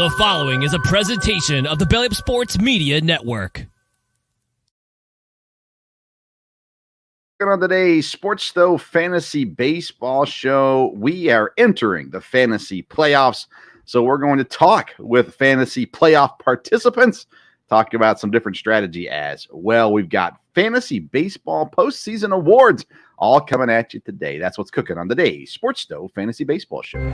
The following is a presentation of the Belly Up Sports Media Network. On today's Sports Though Fantasy Baseball Show, we are entering the fantasy playoffs. So we're going to talk with fantasy playoff participants, talking about some different strategy as well. We've got fantasy baseball postseason awards all coming at you today. That's what's cooking on today's Sports Though Fantasy Baseball Show.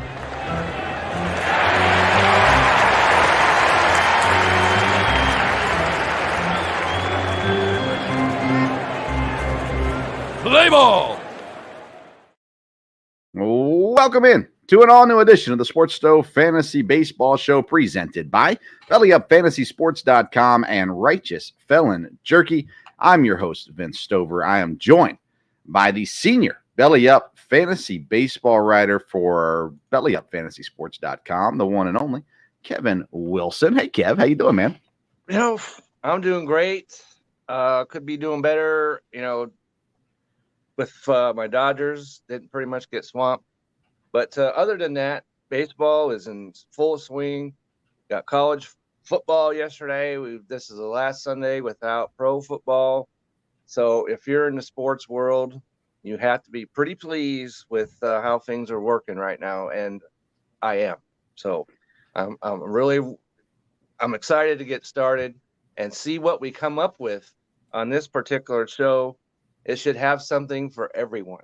Play ball! Welcome in to an all-new edition of the Sports Though Fantasy Baseball Show, presented by BellyUpFantasySports.com and Righteous Felon Jerky. I'm your host, Vince Stover. I am joined by the senior Belly Up Fantasy Baseball writer for BellyUpFantasySports.com, the one and only Kevin Wilson. Hey, Kev, how you doing, man? I'm doing great. Could be doing better, with my Dodgers. Didn't pretty much get swamped. But other than that, baseball is in full swing. Got college football yesterday. This is the last Sunday without pro football. So if you're in the sports world, you have to be pretty pleased with how things are working right now. And I am. So I'm excited to get started and see what we come up with on this particular show. It should have something for everyone.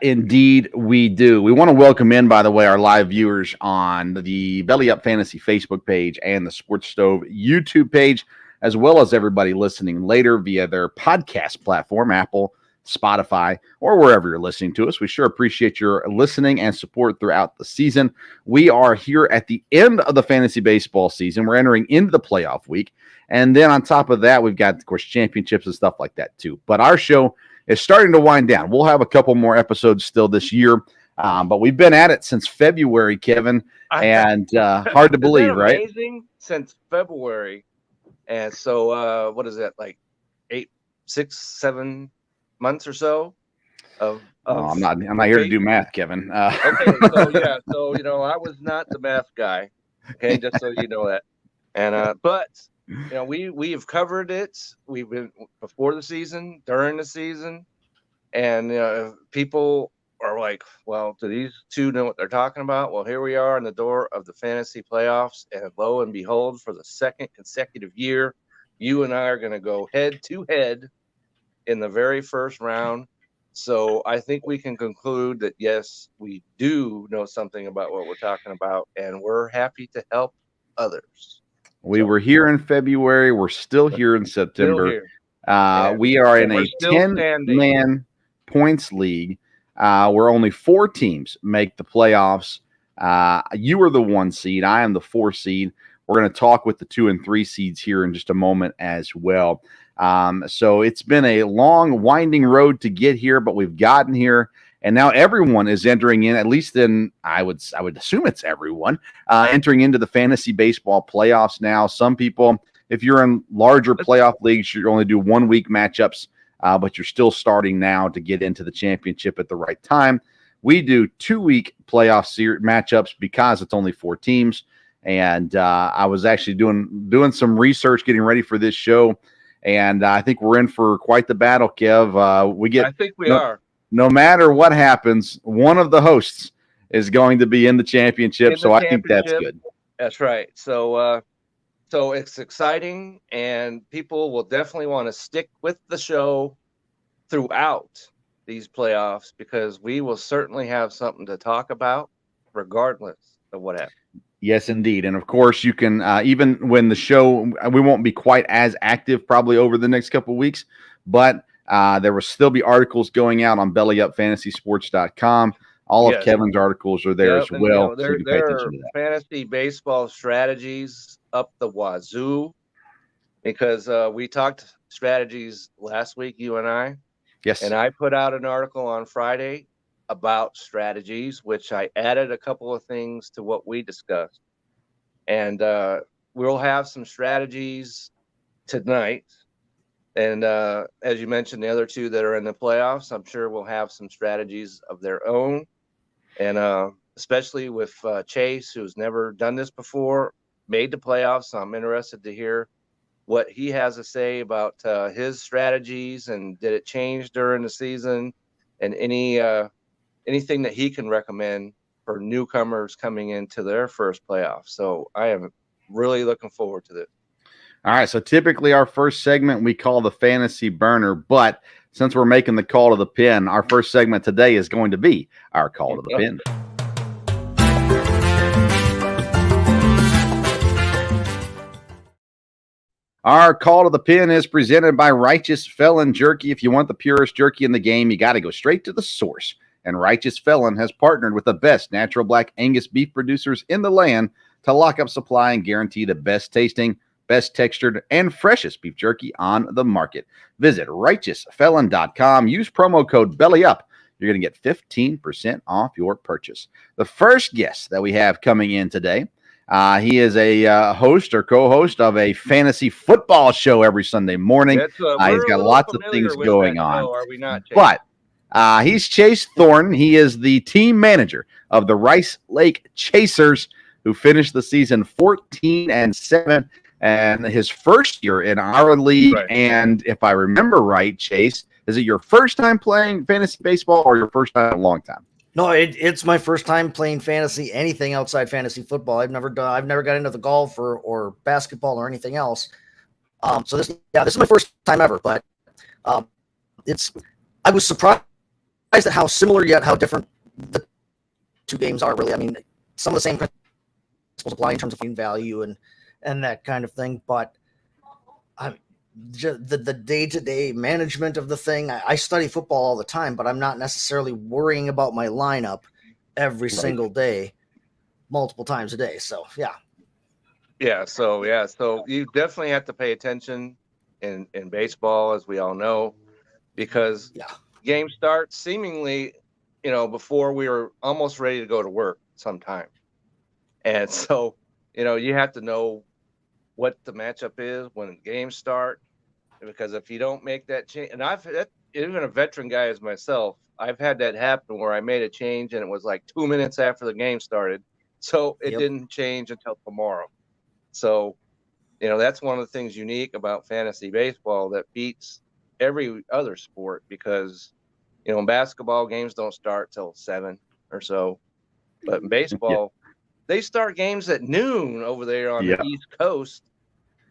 Indeed, we do. We want to welcome in, by the way, our live viewers on the Belly Up Fantasy Facebook page and the Sports Stove YouTube page, as well as everybody listening later via their podcast platform, Apple, Spotify, or wherever you're listening to us. We sure appreciate your listening and support throughout the season. We are here at the end of the fantasy baseball season. We're entering into the playoff week. And then on top of that, we've got, of course, championships and stuff like that, too. But our show is starting to wind down. We'll have a couple more episodes still this year. But we've been at it since February, Kevin. And hard to believe, right? Amazing, since February. And so what is that, like 6, 7 months or so? I'm not here to do math, Kevin. Okay, so I was not the math guy. Okay, just so you know that. And but we have covered it. We've been before the season, during the season, and people are like, "Well, do these two know what they're talking about?" Well, here we are in the door of the fantasy playoffs, and lo and behold, for the second consecutive year, you and I are going to go head to head in the very first round. So I think we can conclude that yes, we do know something about what we're talking about, and we're happy to help others. We were here in February. We're still here in September. We are in a 10-man points league where only 4 teams make the playoffs. You are the 1 seed. I am the 4 seed. We're going to talk with the 2 and 3 seeds here in just a moment as well. So it's been a long, winding road to get here, but we've gotten here. And now everyone is entering in, at least then I would assume it's everyone, entering into the fantasy baseball playoffs now. Some people, if you're in larger playoff leagues, you only do 1-week matchups, but you're still starting now to get into the championship at the right time. We do 2-week playoff matchups because it's only 4 teams. And I was actually doing some research, getting ready for this show. And I think we're in for quite the battle, Kev. I think we are. No matter what happens, one of the hosts is going to be in the championship. I think that's good. That's right. So it's exciting, and people will definitely want to stick with the show throughout these playoffs because we will certainly have something to talk about regardless of what happens. Yes, indeed. And of course, you can, even when the show, we won't be quite as active probably over the next couple of weeks, but there will still be articles going out on BellyUpFantasySports.com. All of Kevin's articles are there as well. So you can pay attention to that. Fantasy baseball strategies up the wazoo because we talked strategies last week, you and I. Yes. And I put out an article on Friday about strategies, which I added a couple of things to what we discussed. And we'll have some strategies tonight. And as you mentioned, the other 2 that are in the playoffs, I'm sure we'll have some strategies of their own. And especially with Chase, who's never done this before, made the playoffs. So I'm interested to hear what he has to say about his strategies, and did it change during the season, and anything that he can recommend for newcomers coming into their first playoff. So I am really looking forward to this. All right, so typically our first segment we call the Fantasy Burner, but since we're making the call to the pin, our first segment today is going to be our call to the pin. Our call to the pin is presented by Righteous Felon Jerky. If you want the purest jerky in the game, you got to go straight to the source. And Righteous Felon has partnered with the best natural black Angus beef producers in the land to lock up supply and guarantee the best tasting, best textured, and freshest beef jerky on the market. Visit righteousfelon.com. Use promo code BELLYUP. You're going to get 15% off your purchase. The first guest that we have coming in today, he is a host or co-host of a fantasy football show every Sunday morning. He's got lots of things going on. Are we not, Chase? But he's Chase Thornton. He is the team manager of the Rice Lake Chasers, who finished the season 14-7, and his first year in our league. Right. And if I remember right, Chase, is it your first time playing fantasy baseball or your first time in a long time? No, it's my first time playing fantasy, anything outside fantasy football. I've never got into the golf or basketball or anything else. So this is my first time ever, but I was surprised at how similar yet how different the two games are, really. I mean, some of the same principles apply in terms of value and that kind of thing, but the day-to-day management of the thing. I study football all the time, but I'm not necessarily worrying about my lineup every single day, multiple times a day. So so you definitely have to pay attention in baseball, as we all know, because games start seemingly, before we were almost ready to go to work sometime. And so, you have to know what the matchup is when games start, because if you don't make that change, and even a veteran guy as myself, I've had that happen where I made a change and it was like 2 minutes after the game started, so it didn't change until tomorrow. So, that's one of the things unique about fantasy baseball that beats every other sport, because, in basketball, games don't start till 7 or so, but in baseball, they start games at noon over there on the East Coast.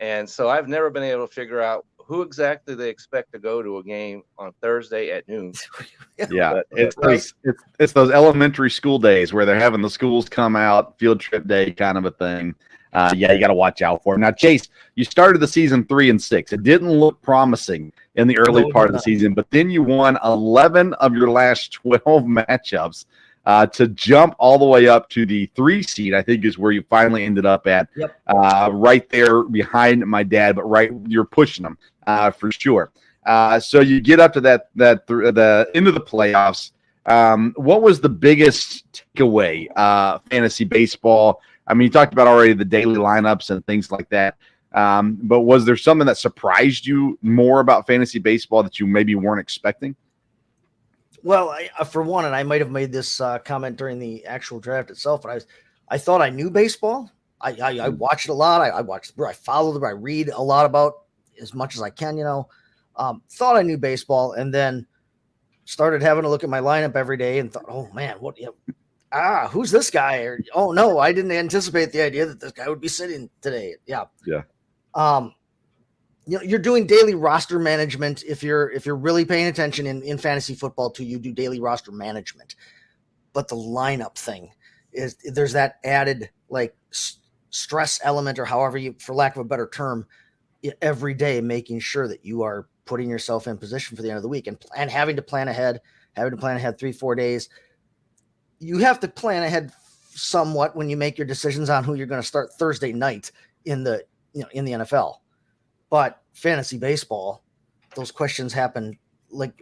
And so I've never been able to figure out who exactly they expect to go to a game on Thursday at noon. It's those elementary school days where they're having the schools come out, field trip day kind of a thing. You got to watch out for them. Now, Chase, you started the season 3-6. It didn't look promising in the early part of the season, but then you won 11 of your last 12 matchups. To jump all the way up to the 3 seed, I think is where you finally ended up at. Right there behind my dad, but you're pushing them for sure. So you get up to the end of the playoffs. What was the biggest takeaway, fantasy baseball? I mean, you talked about already the daily lineups and things like that. But was there something that surprised you more about fantasy baseball that you maybe weren't expecting? Well, for one, and I might have made this comment during the actual draft itself, but I thought I knew baseball. I watched it a lot. I followed it. I read a lot about as much as I can, thought I knew baseball, and then started having to look at my lineup every day and thought, oh man, who's this guy? Or, oh no, I didn't anticipate the idea that this guy would be sitting today. You're doing daily roster management. If you're really paying attention in fantasy football too, you do daily roster management. But the lineup thing there's that added stress element, or however you, for lack of a better term, every day making sure that you are putting yourself in position for the end of the week and having to plan ahead 3-4 days. You have to plan ahead somewhat when you make your decisions on who you're going to start Thursday night in the NFL. But fantasy baseball, those questions happen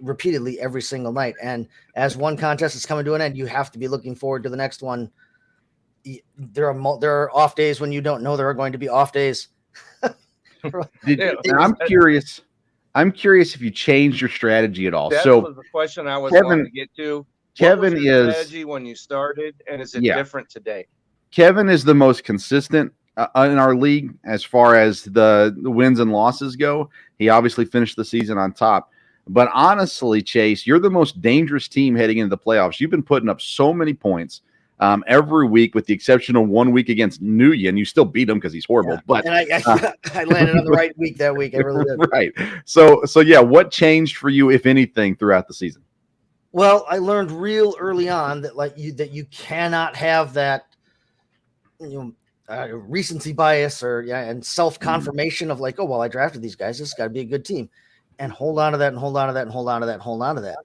repeatedly every single night. And as one contest is coming to an end, you have to be looking forward to the next one. There are off days when you don't know there are going to be off days. I'm curious if you changed your strategy at all. That was the question I was going to get to. Kevin what was your is strategy when you started, and is it different today? Kevin is the most consistent in our league as far as the wins and losses go. He obviously finished the season on top. But honestly, Chase, you're the most dangerous team heading into the playoffs. You've been putting up so many points every week, with the exception of 1 week against Nguyen. You still beat him because he's horrible. Yeah. But and I landed on the right week that week. I really did. Right. So yeah, what changed for you, if anything, throughout the season? Well, I learned real early on that you cannot have that recency bias and self-confirmation of like, oh well, I drafted these guys. This has got to be a good team, and hold on to that, and hold on to that, and hold on to that, and hold on to that.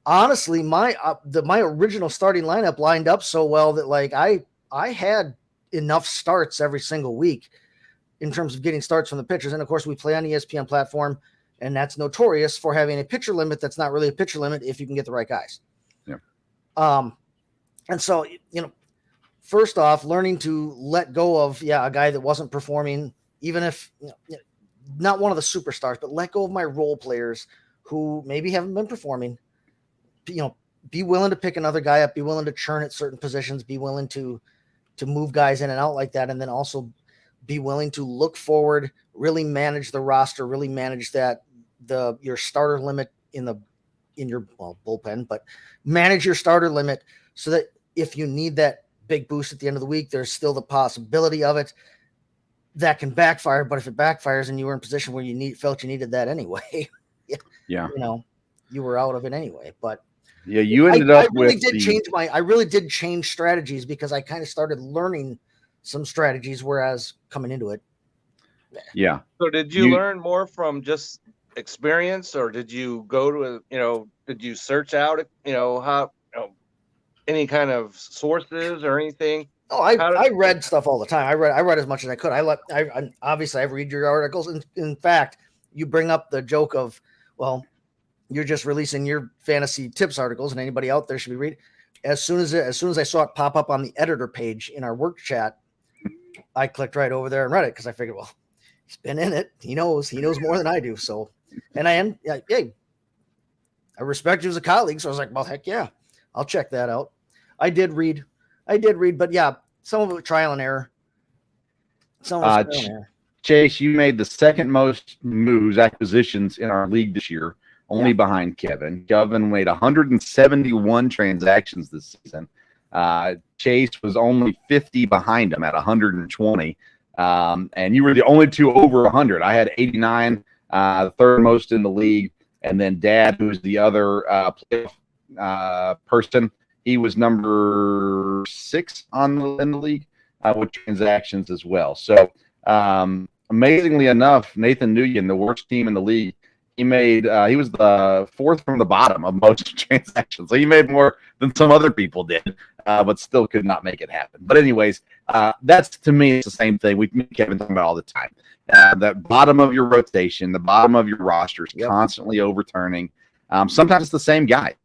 Honestly, my original starting lineup lined up so well that like I had enough starts every single week in terms of getting starts from the pitchers, and of course we play on the ESPN platform. And that's notorious for having a pitcher limit that's not really a pitcher limit if you can get the right guys. Yeah. And so, first off, learning to let go of, a guy that wasn't performing, even if not one of the superstars, but let go of my role players who maybe haven't been performing. Be willing to pick another guy up, be willing to churn at certain positions, be willing to move guys in and out like that. And then also be willing to look forward, really manage the roster, really manage your starter limit in your bullpen, but manage your starter limit so that if you need that big boost at the end of the week, there's still the possibility of it. That can backfire, but if it backfires and you were in a position where felt you needed that anyway, you were out of it anyway. But yeah, you ended up I really did change strategies because I kind of started learning some strategies, whereas coming into it. Yeah. So did you learn more from just experience, or did you go to did you search out how any kind of sources or anything? Oh, I read stuff all the time. I read as much as I could. Obviously I read your articles. In fact, you bring up the joke of, well, you're just releasing your fantasy tips articles, and anybody out there should be reading. As soon as I saw it pop up on the editor page in our work chat, I clicked right over there and read it because I figured, well, he's been in it. He knows more than I do. So, and I respect you as a colleague. So I was like, well, heck yeah, I'll check that out. I did read, but yeah, some of it was trial and error. Chase, you made the second most acquisitions in our league this year, only behind Kevin. Kevin made 171 transactions this season. Chase was only 50 behind him at 120. And you were the only two over 100. I had 89, the third most in the league. And then Dad, who's the other playoff person, he was number 6 in the league with transactions as well. So amazingly enough, Nathan Nguyen, the worst team in the league, he was the 4th from the bottom of most transactions. So he made more than some other people did, but still could not make it happen. But anyways, that's, to me, it's the same thing. Me and Kevin talk about all the time. That bottom of your rotation, the bottom of your roster is constantly overturning. Sometimes it's the same guy.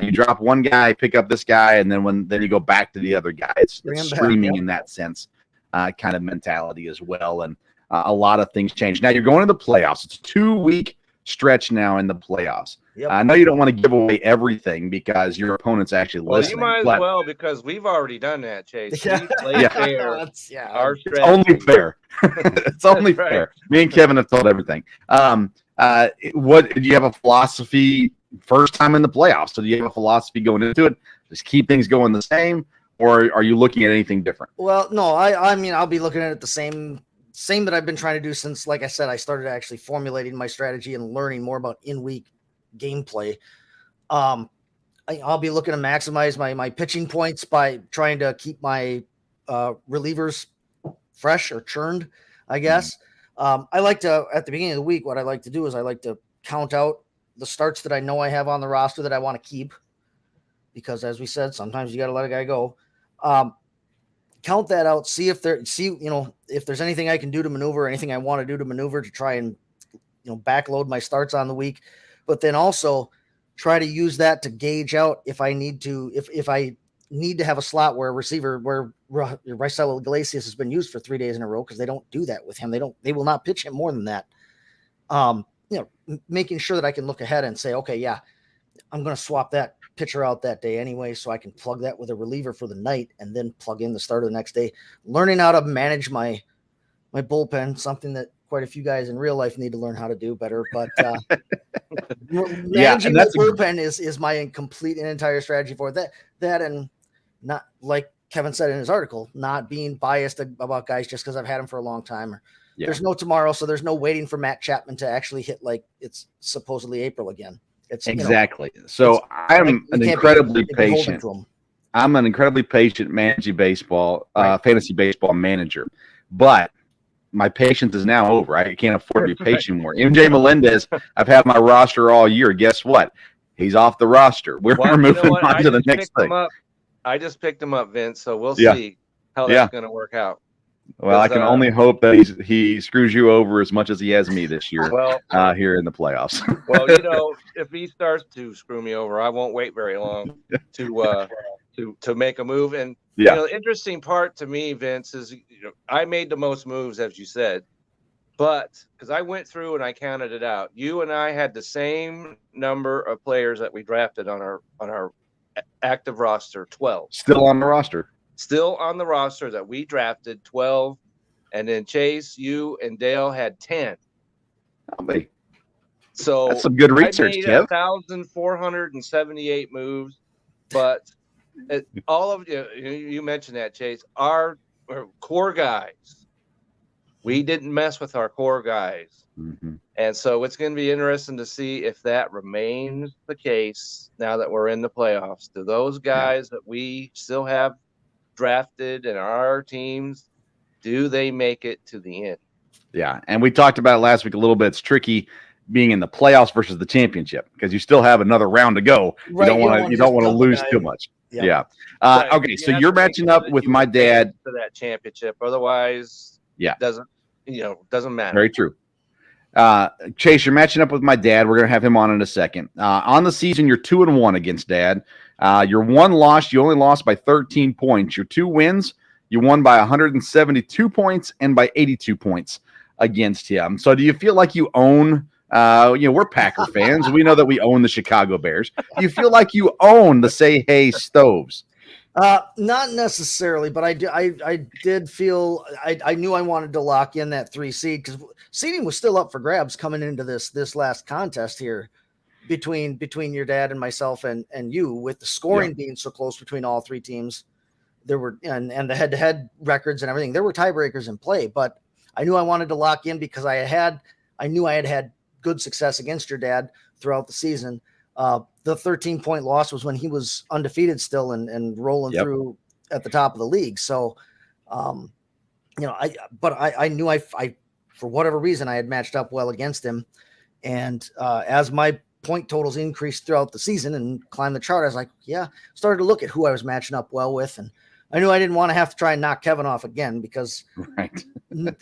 You drop one guy, pick up this guy, and then you go back to the other guy. It's streaming in that sense, kind of mentality as well. And a lot of things change. Now you're going to the playoffs. It's a 2-week stretch now in the playoffs. I know you don't want to give away everything because your opponent's actually listening. You might as well, because we've already done that, Chase. Fair. It's only fair. It's only fair. Me and Kevin have told everything. What do you have a philosophy first time in the playoffs? So do you have a philosophy going into it? Just keep things going the same, or are you looking at anything different? Well, no, I mean, I'll be looking at it the same that I've been trying to do since, like I said, I started actually formulating my strategy and learning more about in-week gameplay. I'll be looking to maximize my pitching points by trying to keep my relievers fresh or churned, I guess. I like to, at the beginning of the week, what I like to do is I like to count out the starts that I know I have on the roster that I want to keep, because as we said, sometimes you got to let a guy go. Count that out, see if there's anything I can do to maneuver, anything I want to do to maneuver to try and backload my starts on the week, but then also try to use that to gauge out if I need to have a slot where a receiver, where Raisel Iglesias has been used for 3 days in a row, because they don't do that with him. They will not pitch him more than that. Making sure that I can look ahead and say, okay, yeah, I'm going to swap that pitcher out that day anyway, so I can plug that with a reliever for the night and then plug in the start of the next day. Learning how to manage my bullpen, something that quite a few guys in real life need to learn how to do better. But managing the bullpen is my complete and entire strategy for that. That and not, like Kevin said in his article, not being biased about guys just because I've had them for a long time. There's no tomorrow, so there's no waiting for Matt Chapman to actually hit like it's supposedly April again. It's exactly. So I'm an incredibly patient. I'm an incredibly patient managing baseball, fantasy baseball manager, but my patience is now over. I can't afford to be patient anymore. MJ Melendez, I've had my roster all year. Guess what? He's off the roster. We're moving on to the next thing. I just picked him up, Vince. So we'll see how that's going to work out. Well, I can only hope that he screws you over as much as he has me this year here in the playoffs. Well, if he starts to screw me over, I won't wait very long to make a move. And the interesting part to me, Vince, is I made the most moves, as you said, but because I went through and I counted it out, you and I had the same number of players that we drafted on our active roster, 12. Still on the roster. Still on the roster that we drafted, 12, and then Chase, you, and Dale had 10. So that's some good research, I made Kev. 1,478 moves, but all of you mentioned that, Chase, our core guys, we didn't mess with our core guys. Mm-hmm. And so it's going to be interesting to see if that remains the case now that we're in the playoffs. Do those guys that we still have drafted in our teams, do they make it to the end? Yeah, and we talked about it last week a little bit. It's tricky being in the playoffs versus the championship because you still have another round to go. Right, you don't want to lose too much. Yeah. Okay, so you're matching up with my dad for that championship. Otherwise, doesn't matter. Very true. Chase, you're matching up with my dad. We're going to have him on in a second. On the season, you're 2-1 against Dad. Your one loss, you only lost by 13 points. Your two wins, you won by 172 points and by 82 points against him. So do you feel like you own, we're Packer fans. We know that we own the Chicago Bears. Do you feel like you own the Say Hey Stoves? Not necessarily, but I did feel I knew I wanted to lock in that 3 seed because seeding was still up for grabs coming into this last contest here between your dad and myself and you, with the scoring being so close between all three teams. There were and the head-to-head records and everything. There were tiebreakers in play, but I knew I wanted to lock in because I knew I had good success against your dad throughout the season. The 13-point loss was when he was undefeated still and rolling through at the top of the league. So, I knew I for whatever reason I had matched up well against him. And as my point totals increased throughout the season and climbed the chart, I was like, started to look at who I was matching up well with. And I knew I didn't want to have to try and knock Kevin off again because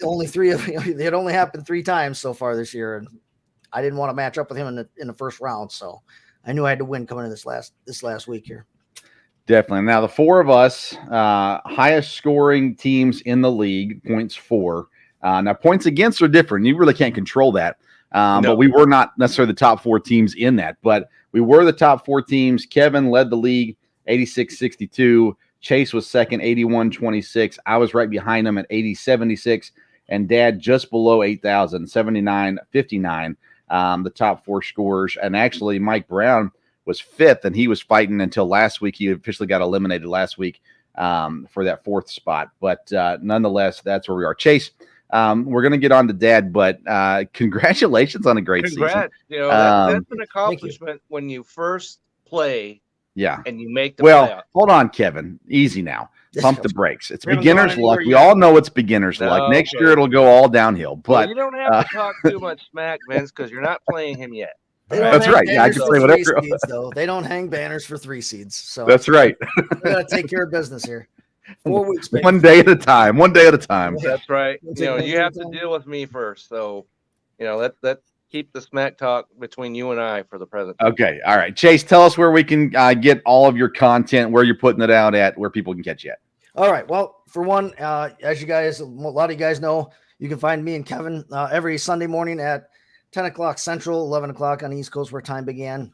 only it only happened 3 times so far this year. And I didn't want to match up with him in the first round. So I knew I had to win coming in this last week here. Definitely. Now the 4 of us, highest scoring teams in the league, points 4. Now points against are different. You really can't control that. But we were not necessarily the top 4 teams in that, but we were the top 4 teams. Kevin led the league 86-62. Chase was second, 81-26. I was right behind him at 80-76, and Dad just below 8,000, 79-59. The top 4 scorers. And actually Mike Brown was 5th, and he was fighting until last week. He officially got eliminated last week for that 4th spot. But nonetheless, that's where we are. Chase, we're going to get on to Dad, but congratulations on a great season. That's an accomplishment when you first play and you make the playoff. Hold on, Kevin. Easy now. Pump the brakes. It's beginner's luck. We all know it's beginner's luck. Next year, it'll go all downhill. But you don't have to talk too much smack, Vince, because you're not playing him yet. That's right. Yeah, I can say whatever. Seeds, though. They don't hang banners for 3 seeds. So that's right. We got to take care of business here. 4 weeks, baby. One day at a time. That's right. You have to deal with me first. So, let's keep the smack talk between you and I for the present. Okay. All right. Chase, tell us where we can get all of your content, where you're putting it out at, where people can catch you at. All right. Well, for one, as you guys, a lot of you guys know, you can find me and Kevin every Sunday morning at 10 o'clock Central, 11 o'clock on the East Coast, where time began.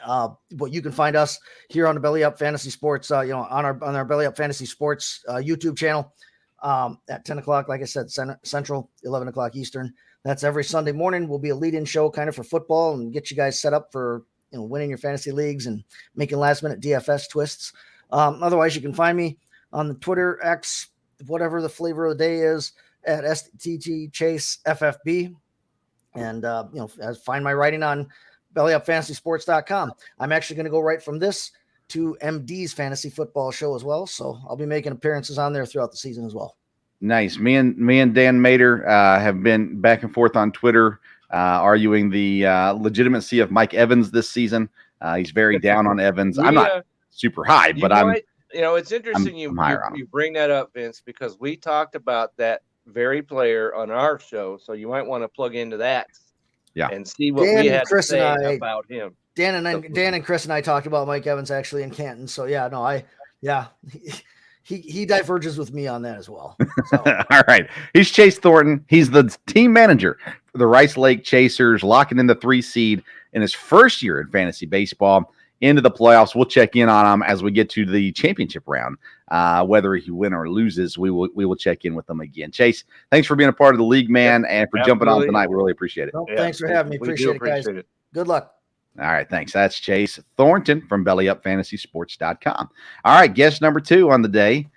But you can find us here on the Belly Up Fantasy Sports, on our Belly Up Fantasy Sports YouTube channel at 10 o'clock, like I said, Central, 11 o'clock Eastern. That's every Sunday morning. Will be a lead-in show kind of for football and get you guys set up for winning your fantasy leagues and making last-minute DFS twists. Otherwise, you can find me on the Twitter, X, whatever the flavor of the day is, at STT Chase FFB. And, find my writing on bellyupfantasysports.com. I'm actually going to go right from this to MD's fantasy football show as well. So I'll be making appearances on there throughout the season as well. Nice. Me and Dan Mater have been back and forth on Twitter, arguing the legitimacy of Mike Evans this season. He's very down on Evans. I'm not super high, but it's interesting you bring that up, Vince, because we talked about that very player on our show. So you might want to plug into that. Yeah, and see what we had to say about him. Dan and Chris and I talked about Mike Evans actually in Canton. So he diverges with me on that as well. So. All right, he's Chase Thornton. He's the team manager for the Rice Lake Chasers, locking in the 3 seed in his first year in fantasy baseball into the playoffs. We'll check in on him as we get to the championship round. Whether he wins or loses, we will check in with them again. Chase, thanks for being a part of the league, man, and for jumping on tonight. We really appreciate it. Well, thanks for having me. Appreciate it, guys. Good luck. All right, thanks. That's Chase Thornton from BellyUpFantasySports.com. All right, guest number 2 on the day,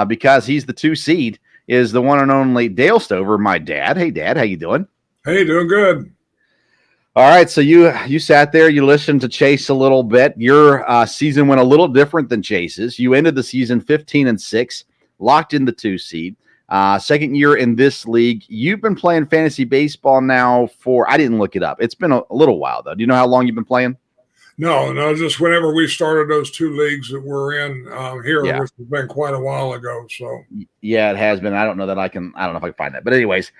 because he's the 2 seed, is the one and only Dale Stover, my dad. Hey, Dad, how you doing? Hey, doing good. All right, so you sat there, you listened to Chase a little bit. Your season went a little different than Chase's. You ended the season 15-6, locked in the 2 seed. Second year in this league. You've been playing fantasy baseball now for, I didn't look it up. It's been a little while, though. Do you know how long you've been playing? No, just whenever we started those 2 leagues that we're in here, which has been quite a while ago. So yeah, it has been. I don't know if I can find that. But anyways,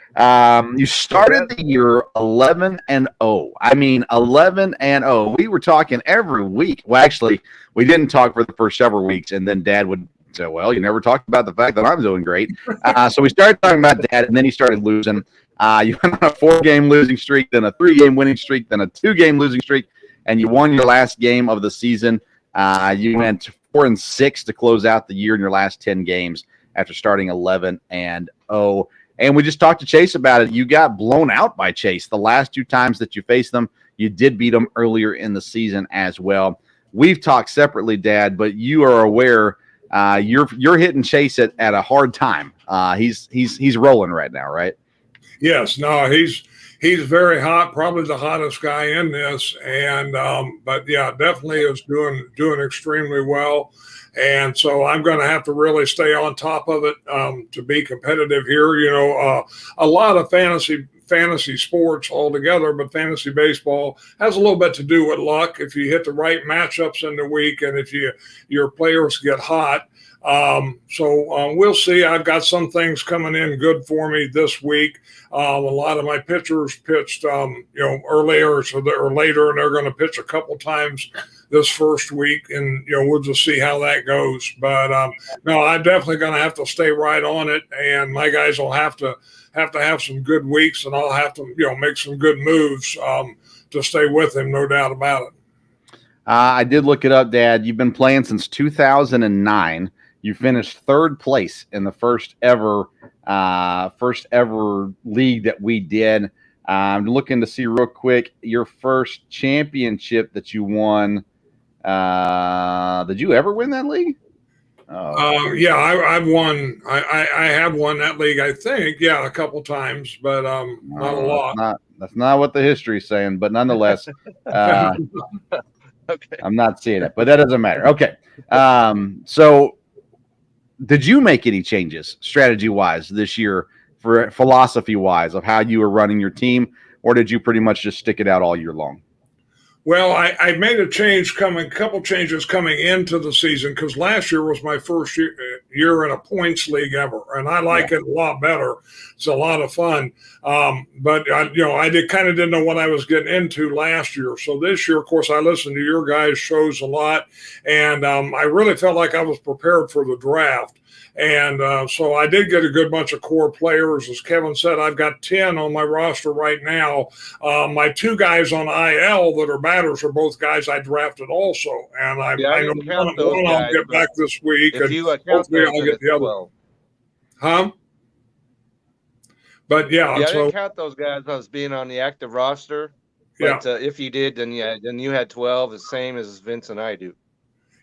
you started the year 11-0. I mean, 11-0. We were talking every week. Well, actually, we didn't talk for the first several weeks, and then Dad would say, well, you never talked about the fact that I'm doing great. So we started talking about Dad, and then he started losing. You went on a 4-game losing streak, then a 3-game winning streak, then a 2-game losing streak, and you won your last game of the season. You went 4-6 to close out the year in your last 10 games after starting 11-0. And we just talked to Chase about it. You got blown out by Chase the last 2 times that you faced them. You did beat them earlier in the season as well. We've talked separately, Dad, but you are aware you're hitting Chase at a hard time. He's rolling right now, right? Yes. No, he's very hot, probably the hottest guy in this. And but yeah, definitely is doing extremely well. And so I'm going to have to really stay on top of it to be competitive here. A lot of fantasy sports altogether, but fantasy baseball has a little bit to do with luck. If you hit the right matchups in the week, and if your players get hot. So we'll see. I've got some things coming in good for me this week. A lot of my pitchers pitched, earlier or later, and they're going to pitch a couple times this first week, and we'll just see how that goes. But no, I'm definitely going to have to stay right on it, and my guys will have to have some good weeks, and I'll have to make some good moves to stay with him, no doubt about it. I did look it up, Dad. You've been playing since 2009. You finished 3rd place in the first ever league that we did. I'm looking to see real quick your first championship that you won. Did you ever win that league? Yeah, I've won. I have won that league, I think. Yeah, a couple times, but not a lot. That's not what the history's saying, but nonetheless, okay. I'm not seeing it, but that doesn't matter. Okay, so did you make any changes strategy-wise this year, for philosophy-wise, of how you were running your team, or did you pretty much just stick it out all year long? Well, I made a couple changes coming into the season, because last year was my first year in a points league ever, and I like it a lot better. It's a lot of fun. But I didn't know what I was getting into last year. So this year, of course, I listened to your guys' shows a lot, and I really felt like I was prepared for the draft. And so I did get a good bunch of core players. As Kevin said, I've got 10 on my roster right now. My 2 guys on IL that are batters are both guys I drafted also. And I know one I'll get back this week. If you account those, I'll get the other. 12. Huh? But I didn't count those guys as being on the active roster. But if you did, then you had 12, the same as Vince and I do.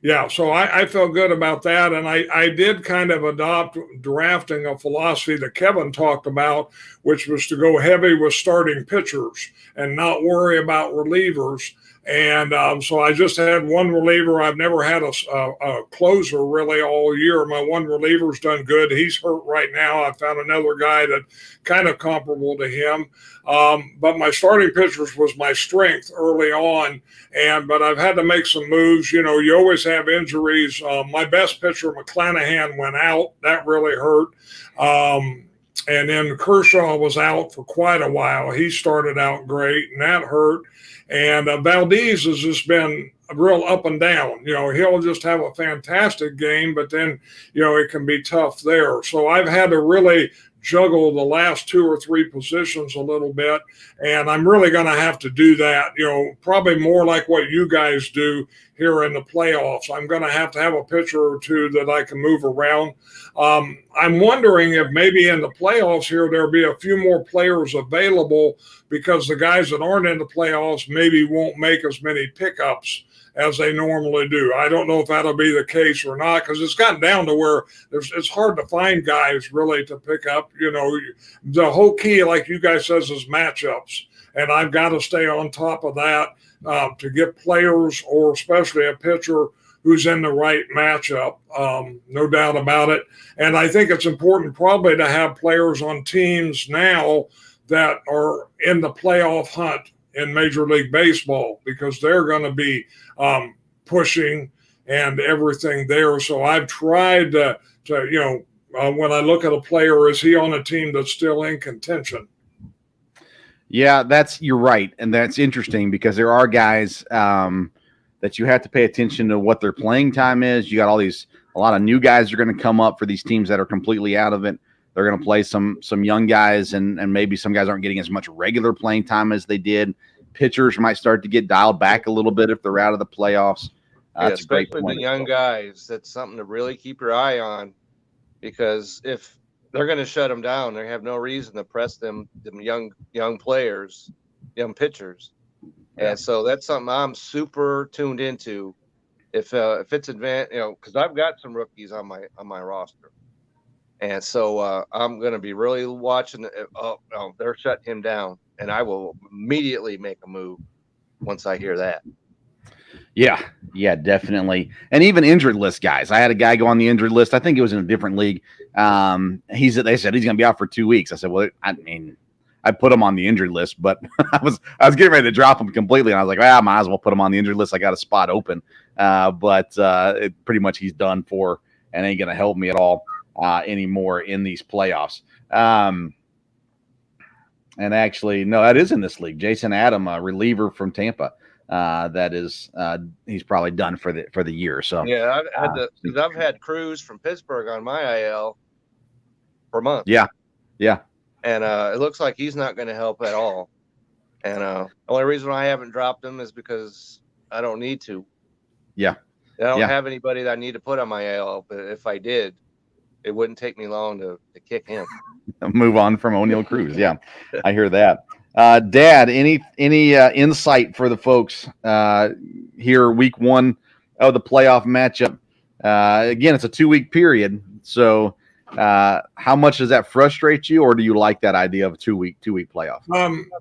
Yeah, so I felt good about that, and I did kind of adopt drafting a philosophy that Kevin talked about, which was to go heavy with starting pitchers and not worry about relievers. And so I just had one reliever. I've never had a closer really all year. My one reliever's done good. He's hurt right now. I found another guy that kind of comparable to him. But my starting pitchers was my strength early on. But I've had to make some moves. You always have injuries. My best pitcher, McClanahan, went out. That really hurt. And then Kershaw was out for quite a while. He started out great, and that hurt. And Valdez has just been real up and down. He'll just have a fantastic game, but then, it can be tough there. So I've had to really juggle the last 2 or 3 positions a little bit, and I'm really going to have to do that, probably more like what you guys do here in the playoffs. I'm going to have a pitcher or 2 that I can move around. I'm wondering if maybe in the playoffs here there'll be a few more players available, because the guys that aren't in the playoffs maybe won't make as many pickups as they normally do. I don't know if that'll be the case or not, because it's gotten down to where it's hard to find guys really to pick up. The whole key, like you guys says, is matchups, and I've got to stay on top of that to get players, or especially a pitcher who's in the right matchup, no doubt about it. And I think it's important probably to have players on teams now that are in the playoff hunt in Major League Baseball, because they're going to be pushing and everything there. So I've tried to when I look at a player, is he on a team that's still in contention? Yeah, you're right. And that's interesting, because there are guys that you have to pay attention to what their playing time is. You got a lot of new guys are going to come up for these teams that are completely out of it. They're going to play some young guys, and maybe some guys aren't getting as much regular playing time as they did. Pitchers might start to get dialed back a little bit if they're out of the playoffs. That's especially the young guys. That's something to really keep your eye on, because if they're going to shut them down, they have no reason to press them young players, young pitchers. And so that's something I'm super tuned into. If it's advanced, because I've got some rookies on my roster. And so I'm going to be really watching. They're shutting him down, and I will immediately make a move once I hear that. Yeah, definitely. And even injured list guys. I had a guy go on the injured list. I think it was in a different league. They said he's going to be out for 2 weeks. I said, well, I put him on the injured list, but I was getting ready to drop him completely, and I was like, I might as well put him on the injured list. I got a spot open, but pretty much he's done for and ain't going to help me at all anymore in these playoffs. And actually, no, that is in this league. Jason Adam, a reliever from Tampa. That is, he's probably done for the year. So yeah, I've had Cruz from Pittsburgh on my IL for months. Yeah. And it looks like he's not going to help at all. And the only reason I haven't dropped him is because I don't need to. Yeah. I don't have anybody that I need to put on my IL, but if I did, it wouldn't take me long to kick him. Move on from O'Neal Cruz. Yeah, I hear that. Dad, any insight for the folks here, week 1 of the playoff matchup? Again, it's a 2-week period. So how much does that frustrate you, or do you like that idea of a two-week playoff?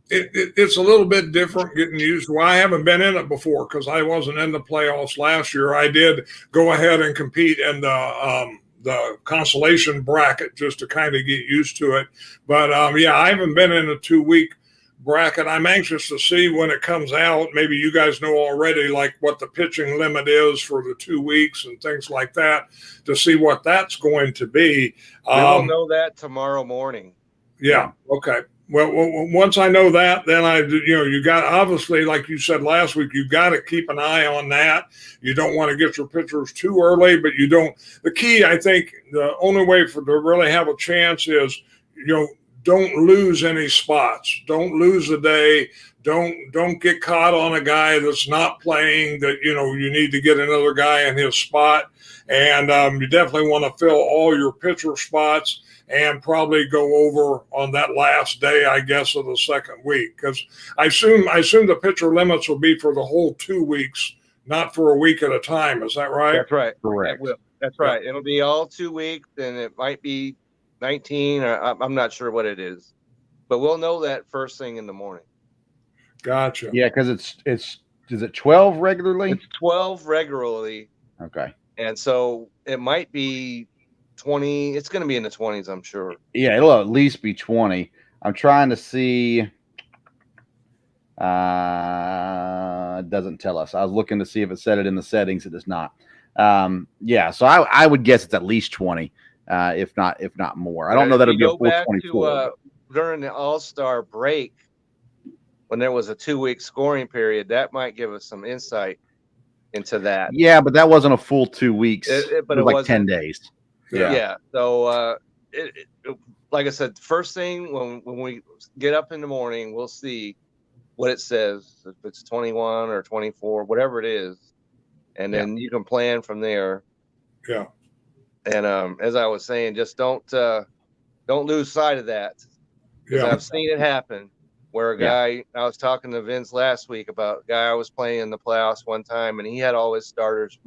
It's a little bit different getting used to. I haven't been in it before because I wasn't in the playoffs last year. I did go ahead and compete in the consolation bracket just to kind of get used to it. But I haven't been in a 2-week bracket. I'm anxious to see when it comes out. Maybe you guys know already, like what the pitching limit is for the 2 weeks and things like that, to see what that's going to be. We will know that tomorrow morning. Yeah. Okay. Well, once I know that, then you got, obviously, like you said last week, you got to keep an eye on that. You don't want to get your pitchers too early, but you don't. The key, I think, the only way to really have a chance is, don't lose any spots. Don't lose a day. Don't get caught on a guy that's not playing, that, you need to get another guy in his spot. And you definitely want to fill all your pitcher spots and probably go over on that last day, I guess, of the second week. Because I assume the pitcher limits will be for the whole 2 weeks, not for a week at a time. Is that right? That's right. Correct. That's right. It'll be all 2 weeks, and it might be 19, or I'm not sure what it is, but we'll know that first thing in the morning. Gotcha. Yeah, because is it 12 regularly? It's 12 regularly. Okay. And so it might be 20. It's going to be in the 20s, I'm sure. Yeah, it'll at least be 20. I'm trying to see. It doesn't tell us. I was looking to see if it said it in the settings. It does not. Yeah, so I would guess it's at least 20. If not more. I don't know that it'll be a full 24. During the All-Star break, when there was a 2-week scoring period, that might give us some insight into that. Yeah, but that wasn't a full 2 weeks. But it was like 10 days. Yeah. So, like I said, first thing when we get up in the morning, we'll see what it says, if it's 21 or 24, whatever it is, and then you can plan from there. Yeah. And as I was saying, just don't lose sight of that. Because I've seen it happen where a guy, I was talking to Vince last week about a guy I was playing in the playoffs one time, and he had all his starters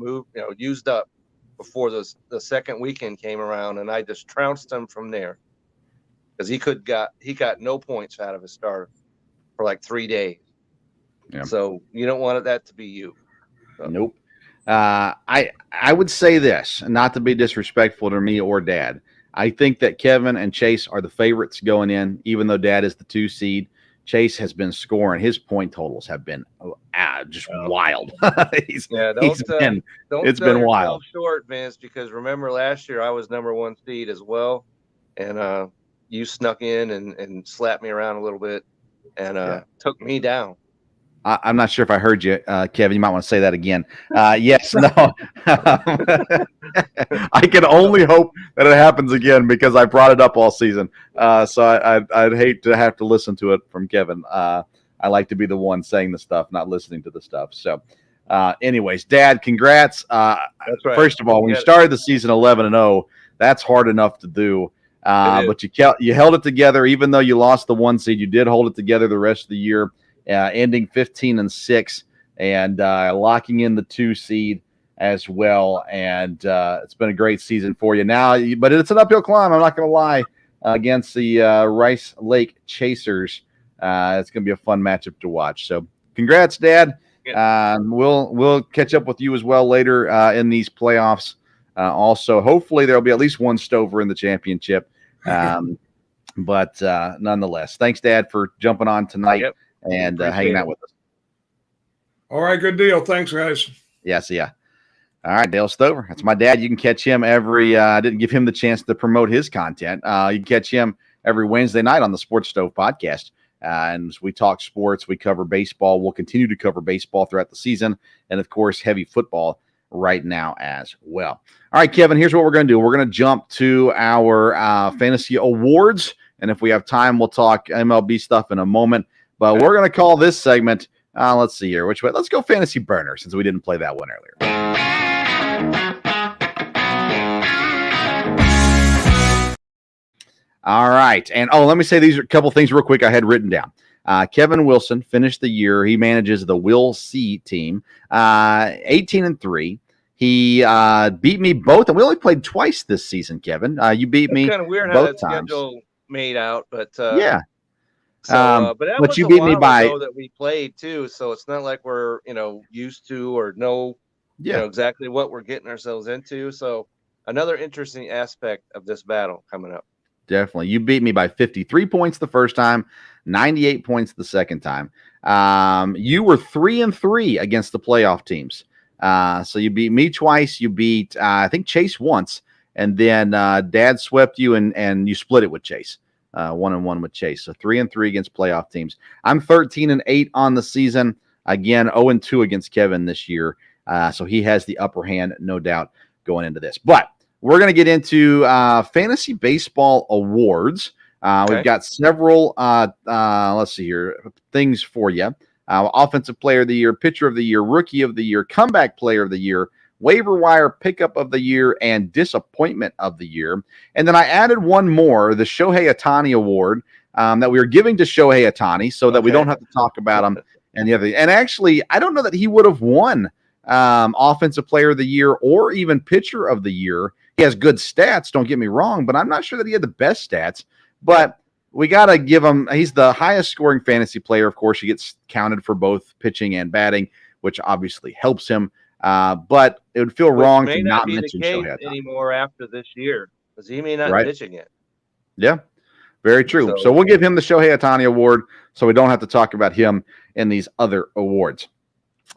used up before the second weekend came around, and I just trounced him from there because he got no points out of his starter for like 3 days. Yeah. So you don't want that to be you. So. Nope. I would say this, not to be disrespectful to me or Dad. I think that Kevin and Chase are the favorites going in, even though Dad is the 2 seed. Chase has been scoring. His point totals have been just wild. It's been wild. Short, Vince, because remember last year I was number 1 seed as well, and you snuck in and slapped me around a little bit and took me down. I'm not sure if I heard you, Kevin. You might want to say that again. Yes, no. I can only hope that it happens again because I brought it up all season. So I'd hate to have to listen to it from Kevin. I like to be the one saying the stuff, not listening to the stuff. So, anyways, Dad, congrats. That's right. First of all, when you started the season 11-0, that's hard enough to do. But you held it together, even though you lost the 1 seed. You did hold it together the rest of the year. Ending 15-6 and locking in the 2 seed as well. And it's been a great season for you now, but it's an uphill climb. I'm not going to lie, against the Rice Lake Chasers. It's going to be a fun matchup to watch. So congrats, Dad. We'll catch up with you as well later in these playoffs. Also, hopefully there'll be at least one Stover in the championship. But nonetheless, thanks, Dad, for jumping on tonight. Yep. And hanging out with us. All right, good deal. Thanks, guys. Yeah, see ya. All right, Dale Stover. That's my dad. You can catch him every I didn't give him the chance to promote his content. You can catch him every Wednesday night on the Sports Stove podcast. And we talk sports. We cover baseball. We'll continue to cover baseball throughout the season. And, of course, heavy football right now as well. All right, Kevin, here's what we're going to do. We're going to jump to our fantasy awards. And if we have time, we'll talk MLB stuff in a moment. But we're going to call this segment, let's see here, which way? Let's go Fantasy Burner, since we didn't play that one earlier. All right. And, let me say these are a couple things real quick I had written down. Kevin Wilson finished the year. He manages the Will C team, 18-3. He beat me both, and we only played twice this season, Kevin. You beat me both times. Kind of weird how that schedule made out, but yeah. So, but you beat me by that we played too, so it's not like we're used to or know exactly what we're getting ourselves into. So another interesting aspect of this battle coming up. definitely. You beat me by 53 points the first time, 98 points the second time. You were 3-3 against the playoff teams. So you beat me twice. You beat, I think, Chase once. And then Dad swept you, and you split it with Chase. 1-1 with Chase. So 3-3 against playoff teams. I'm 13-8 on the season. Again, 0-2 against Kevin this year. So he has the upper hand, no doubt, going into this. But we're going to get into fantasy baseball awards. Okay. We've got several, let's see here, things for you. Offensive player of the year, pitcher of the year, rookie of the year, comeback player of the year, waiver wire pickup of the year, and disappointment of the year. And then I added one more, the Shohei Ohtani Award, that we are giving to Shohei Ohtani so that we don't have to talk about him and the other. And actually, I don't know that he would have won offensive player of the year or even pitcher of the year. He has good stats, don't get me wrong, but I'm not sure that he had the best stats. But we got to give him, he's the highest scoring fantasy player. Of course, he gets counted for both pitching and batting, which obviously helps him. But it would feel wrong to not mention Shohei Ohtani anymore after this year, because he may not be pitching it. Yeah, very true. So we'll give him the Shohei Ohtani Award so we don't have to talk about him in these other awards.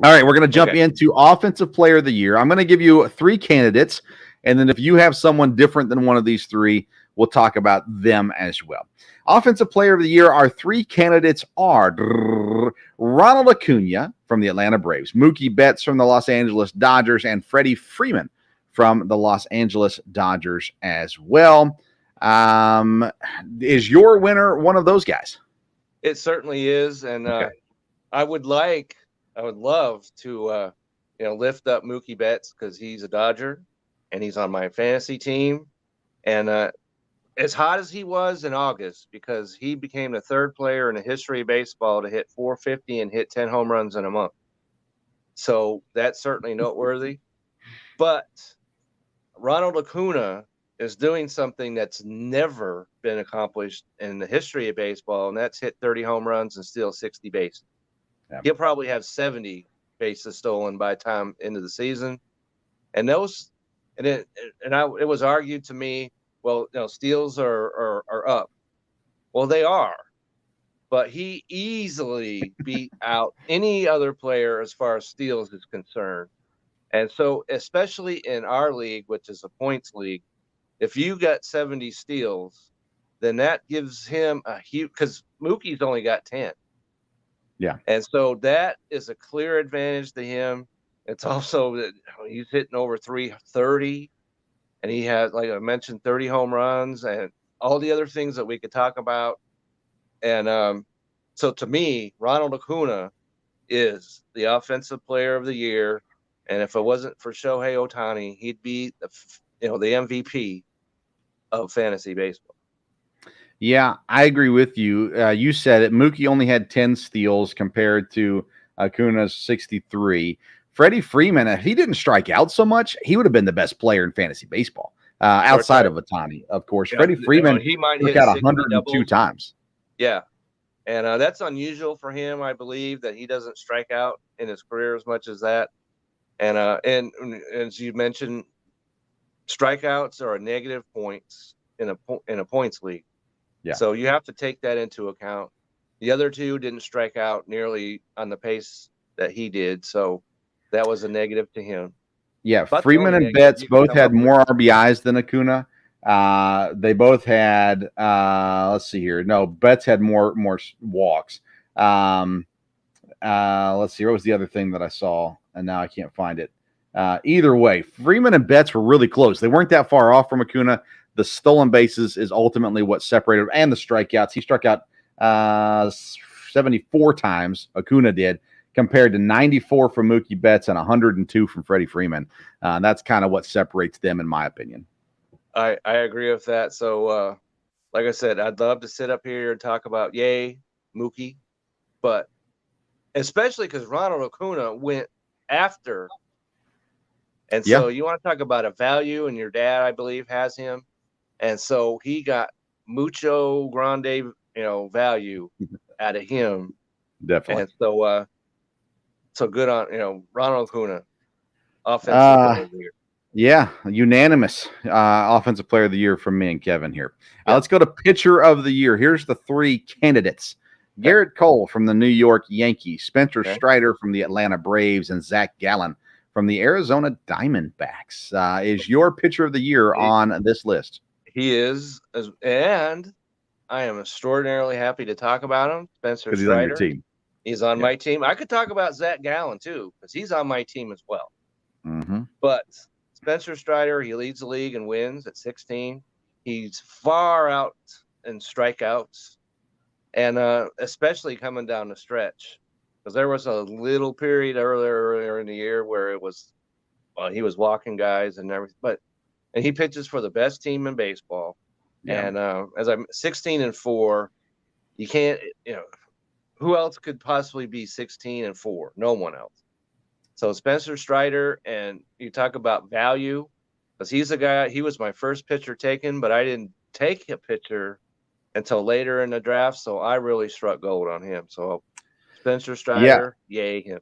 All right, we're going to jump into Offensive Player of the Year. I'm going to give you 3 candidates, and then if you have someone different than one of these 3, we'll talk about them as well. Offensive Player of the Year, our 3 candidates are Ronald Acuna from the Atlanta Braves, Mookie Betts from the Los Angeles Dodgers, and Freddie Freeman from the Los Angeles Dodgers as well. Is your winner one of those guys? It certainly is, and I would love to lift up Mookie Betts because he's a Dodger and he's on my fantasy team. And as hot as he was in August, because he became the 3rd player in the history of baseball to hit 450 and hit 10 home runs in a month. So that's certainly noteworthy. But Ronald Acuna is doing something that's never been accomplished in the history of baseball, and that's hit 30 home runs and steal 60 bases. Yeah. He'll probably have 70 bases stolen by the time into the season. And it was argued to me, well, steals are up. Well, they are. But he easily beat out any other player as far as steals is concerned. And so, especially in our league, which is a points league, if you got 70 steals, then that gives him a huge, because Mookie's only got 10. Yeah. And so that is a clear advantage to him. It's also that he's hitting over 330, and he has, like I mentioned, 30 home runs and all the other things that we could talk about. And so to me, Ronald Acuna is the Offensive Player of the Year. And if it wasn't for Shohei Ohtani, he'd be the MVP of fantasy baseball. Yeah, I agree with you. You said it. Mookie only had 10 steals compared to Acuna's 63. Freddie Freeman, if he didn't strike out so much, he would have been the best player in fantasy baseball outside of Ohtani, of course. Yeah, Freddie Freeman he might hit 102 times. Yeah, and that's unusual for him, I believe, that he doesn't strike out in his career as much as that. And as you mentioned, strikeouts are negative points in a points league. Yeah. So you have to take that into account. The other 2 didn't strike out nearly on the pace that he did, so that was a negative to him. Yeah, but Freeman and Betts both had more RBIs than Acuna. They both had, let's see here. No, Betts had more walks. Let's see. What was the other thing that I saw? And now I can't find it. Either way, Freeman and Betts were really close. They weren't that far off from Acuna. The stolen bases is ultimately what separated, and the strikeouts. He struck out 74 times, Acuna did, compared to 94 from Mookie Betts and 102 from Freddie Freeman. That's kind of what separates them, in my opinion. I agree with that. So, like I said, I'd love to sit up here and talk about Mookie, but especially because Ronald Acuna went after. And so you want to talk about a value, and your dad, I believe, has him. And so he got mucho grande, value out of him. Definitely. And so good on, Ronald Acuna, offensive player of the year. Yeah, unanimous offensive player of the year from me and Kevin here. Let's go to pitcher of the year. Here's the three candidates. Garrett Cole from the New York Yankees, Spencer Strider from the Atlanta Braves, and Zach Gallen from the Arizona Diamondbacks. Is your pitcher of the year on this list? He is, and I am extraordinarily happy to talk about him. Spencer Strider. He's on your team. He's on my team. I could talk about Zach Gallen too, because he's on my team as well. Mm-hmm. But Spencer Strider, he leads the league in wins at 16. He's far out in strikeouts, and especially coming down the stretch, because there was a little period earlier in the year where it was, he was walking guys and everything. And he pitches for the best team in baseball. Yeah. And as I'm 16-4, you can't, who else could possibly be 16-4? No one else. So Spencer Strider, and you talk about value, because he's a guy, he was my first pitcher taken, but I didn't take a pitcher until later in the draft, so I really struck gold on him. So Spencer Strider, yay him.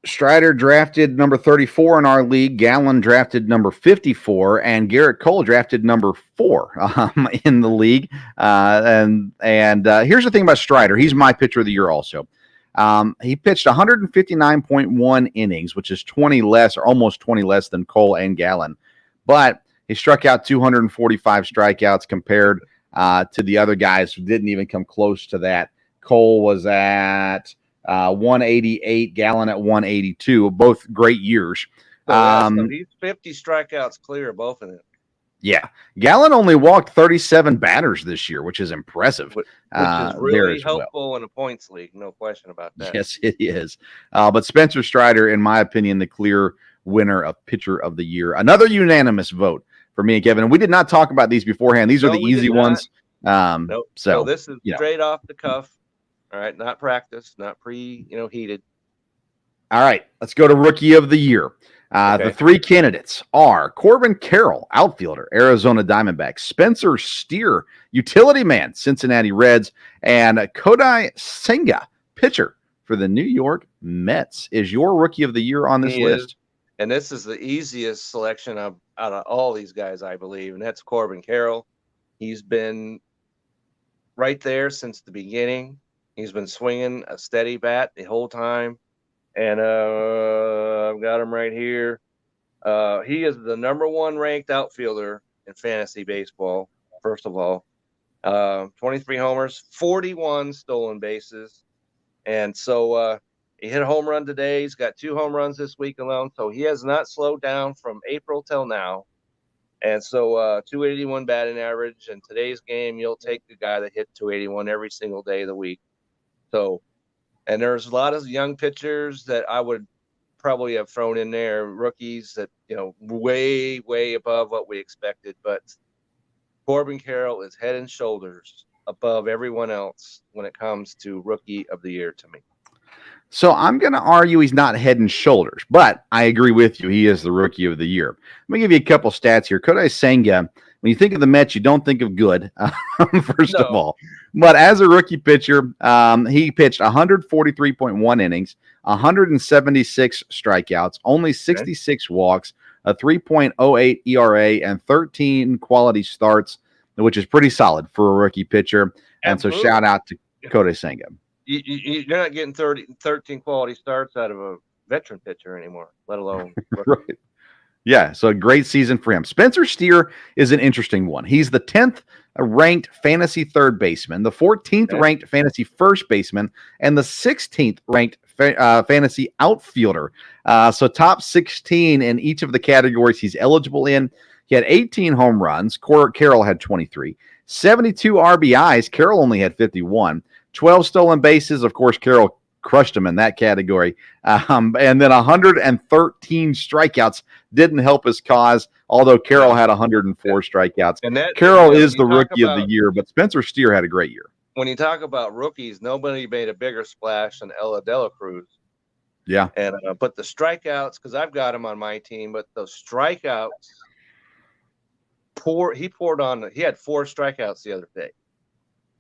Strider drafted number 34 in our league. Gallen drafted number 54, and Garrett Cole drafted number 4 in the league. And here's the thing about Strider. He's my pitcher of the year also. He pitched 159.1 innings, which is 20 less or almost 20 less than Cole and Gallen. But he struck out 245 strikeouts compared to the other guys who didn't even come close to that. Cole was at 188, Gallen at 182, both great years. So he's 50 strikeouts clear, both of them. Yeah. Gallen only walked 37 batters this year, which is impressive. Which is really helpful in a points league, no question about that. Yes, it is. But Spencer Strider, in my opinion, the clear winner of pitcher of the year. Another unanimous vote for me and Kevin. And we did not talk about these beforehand. These are the easy ones. Nope. So this is straight off the cuff. All right, not practice, not heated. All right, let's go to rookie of the year. The three candidates are Corbin Carroll, outfielder, Arizona Diamondbacks, Spencer Steer, utility man, Cincinnati Reds, and Kodai Senga, pitcher for the New York Mets. Is your rookie of the year on this list? And this is the easiest selection out of all these guys, I believe, and that's Corbin Carroll. He's been right there since the beginning. He's been swinging a steady bat the whole time. And I've got him right here. He is the number 1 ranked outfielder in fantasy baseball, first of all. 23 homers, 41 stolen bases. And so he hit a home run today. He's got 2 home runs this week alone. So he has not slowed down from April till now. And so 281 batting average. In today's game, you'll take the guy that hit 281 every single day of the week. So, and there's a lot of young pitchers that I would probably have thrown in there, rookies that, way, way above what we expected. But Corbin Carroll is head and shoulders above everyone else when it comes to rookie of the year to me. So I'm going to argue he's not head and shoulders, but I agree with you. He is the rookie of the year. Let me give you a couple stats here. Kodai Senga, when you think of the Mets, you don't think of good, first of all. But as a rookie pitcher, he pitched 143.1 innings, 176 strikeouts, only 66 walks, a 3.08 ERA, and 13 quality starts, which is pretty solid for a rookie pitcher. And so shout out to Kodai Senga. You're not getting 13 quality starts out of a veteran pitcher anymore, let alone. Right. Yeah, so a great season for him. Spencer Steer is an interesting one. He's the 10th ranked fantasy third baseman, the 14th ranked fantasy first baseman, and the 16th ranked fantasy outfielder. So top 16 in each of the categories he's eligible in. He had 18 home runs. Carroll had 23. 72 RBIs. Carroll only had 51. 12 stolen bases. Of course, Carroll crushed him in that category. And then 113 strikeouts didn't help his cause, although Carroll had 104 strikeouts. And Carroll is the rookie of the year, but Spencer Steer had a great year. When you talk about rookies, nobody made a bigger splash than Ella De La Cruz. Yeah. And but the strikeouts, because I've got him on my team, but the strikeouts, he had 4 strikeouts the other day.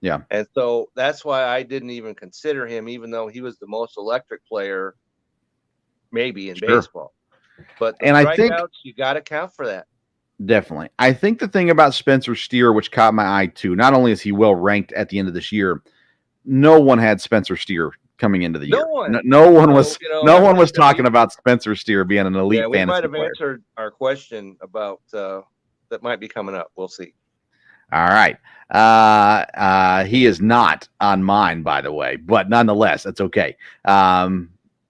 Yeah. And so that's why I didn't even consider him, even though he was the most electric player maybe in baseball. But the And I strikeouts, think you got to count for that. definitely. I think the thing about Spencer Steer, which caught my eye too, not only is he well ranked at the end of this year, no one had Spencer Steer coming into the year. No one was talking about Spencer Steer being an elite fantasy player. We might have answered our question about that might be coming up. We'll see. All right. He is not on mine, by the way, but nonetheless, it's okay. I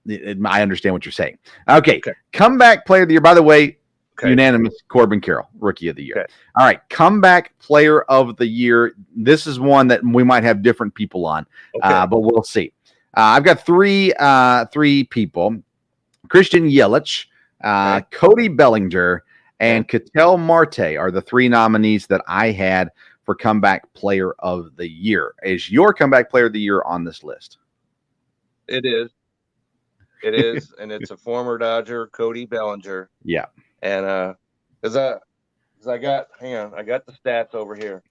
understand what you're saying. Okay. Comeback player of the year, by the way, unanimous Corbin Carroll, rookie of the year. All right. Comeback player of the year. This is one that we might have different people on, but we'll see. I've got three people: Christian Yelich, Cody Bellinger, and Ketel Marte are the three nominees that I had for comeback player of the year. Is your comeback player of the year on this list? It is. It is, and it's a former Dodger, Cody Bellinger. Yeah. And because I got the stats over here.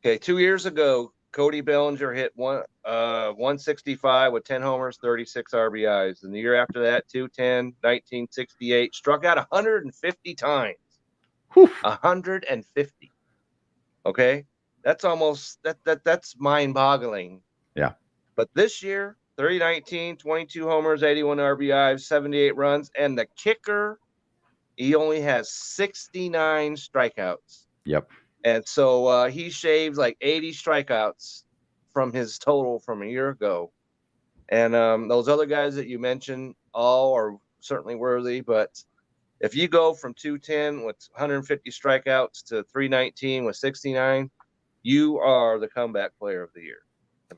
Okay, 2 years ago, Cody Bellinger hit 165 with 10 homers, 36 RBIs. And the year after that, 210, 1968, struck out 150 times. 150. Okay, that's almost that's mind-boggling. Yeah. But this year, 319, 22 homers, 81 RBIs, 78 runs, and the kicker, he only has 69 strikeouts. Yep. And so he shaved like 80 strikeouts from his total from a year ago. And those other guys that you mentioned all are certainly worthy, but if you go from 210 with 150 strikeouts to 319 with 69, you are the comeback player of the year.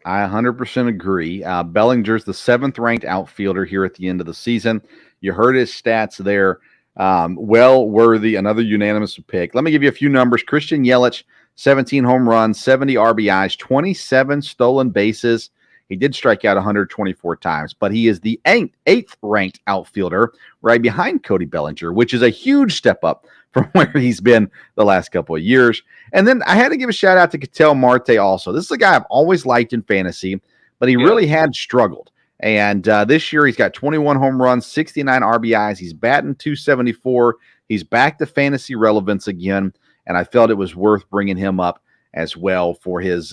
I 100% agree. Bellinger's the 7th ranked outfielder here at the end of the season. You heard his stats there. Well worthy, another unanimous pick. Let me give you a few numbers. Christian Yelich, 17 home runs, 70 RBIs, 27 stolen bases. He did strike out 124 times, but he is the 8th ranked outfielder right behind Cody Bellinger, which is a huge step up from where he's been the last couple of years. And then I had to give a shout out to Ketel Marte also. This is a guy I've always liked in fantasy, but he really had struggled. And this year he's got 21 home runs, 69 RBIs. He's batting .274. He's back to fantasy relevance again, and I felt it was worth bringing him up as well for his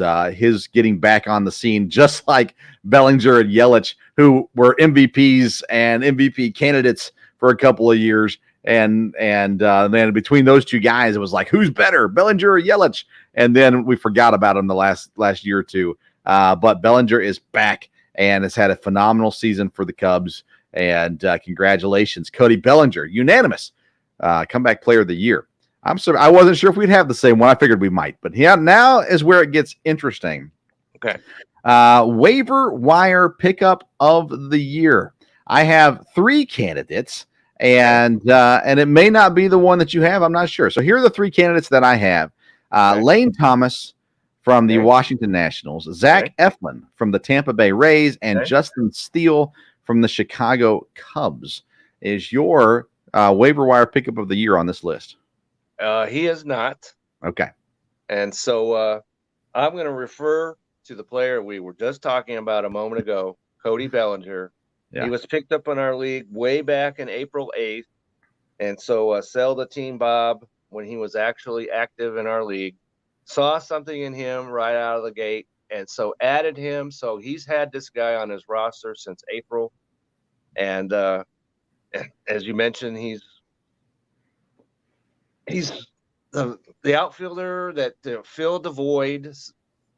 getting back on the scene, just like Bellinger and Yelich, who were MVPs and MVP candidates for a couple of years. And then between those two guys, it was like, who's better, Bellinger or Yelich? And then we forgot about him the last year or two. But Bellinger is back and has had a phenomenal season for the Cubs. And congratulations, Cody Bellinger, unanimous comeback player of the year. I wasn't sure if we'd have the same one. I figured we might, but yeah, now is where it gets interesting. Okay. Waiver wire pickup of the year. I have 3 candidates, and it may not be the one that you have. I'm not sure. So here are the 3 candidates that I have. Lane Thomas from the Washington Nationals, Zach Eflin from the Tampa Bay Rays, and Justin Steele from the Chicago Cubs. Is your waiver wire pickup of the year on this list? He is not. Okay. And so I'm going to refer to the player we were just talking about a moment ago, Cody Bellinger. Yeah. He was picked up in our league way back in April 8th. And so sell the team Bob, when he was actually active in our league, saw something in him right out of the gate. And so added him. So he's had this guy on his roster since April. And as you mentioned, he's the outfielder that filled the void.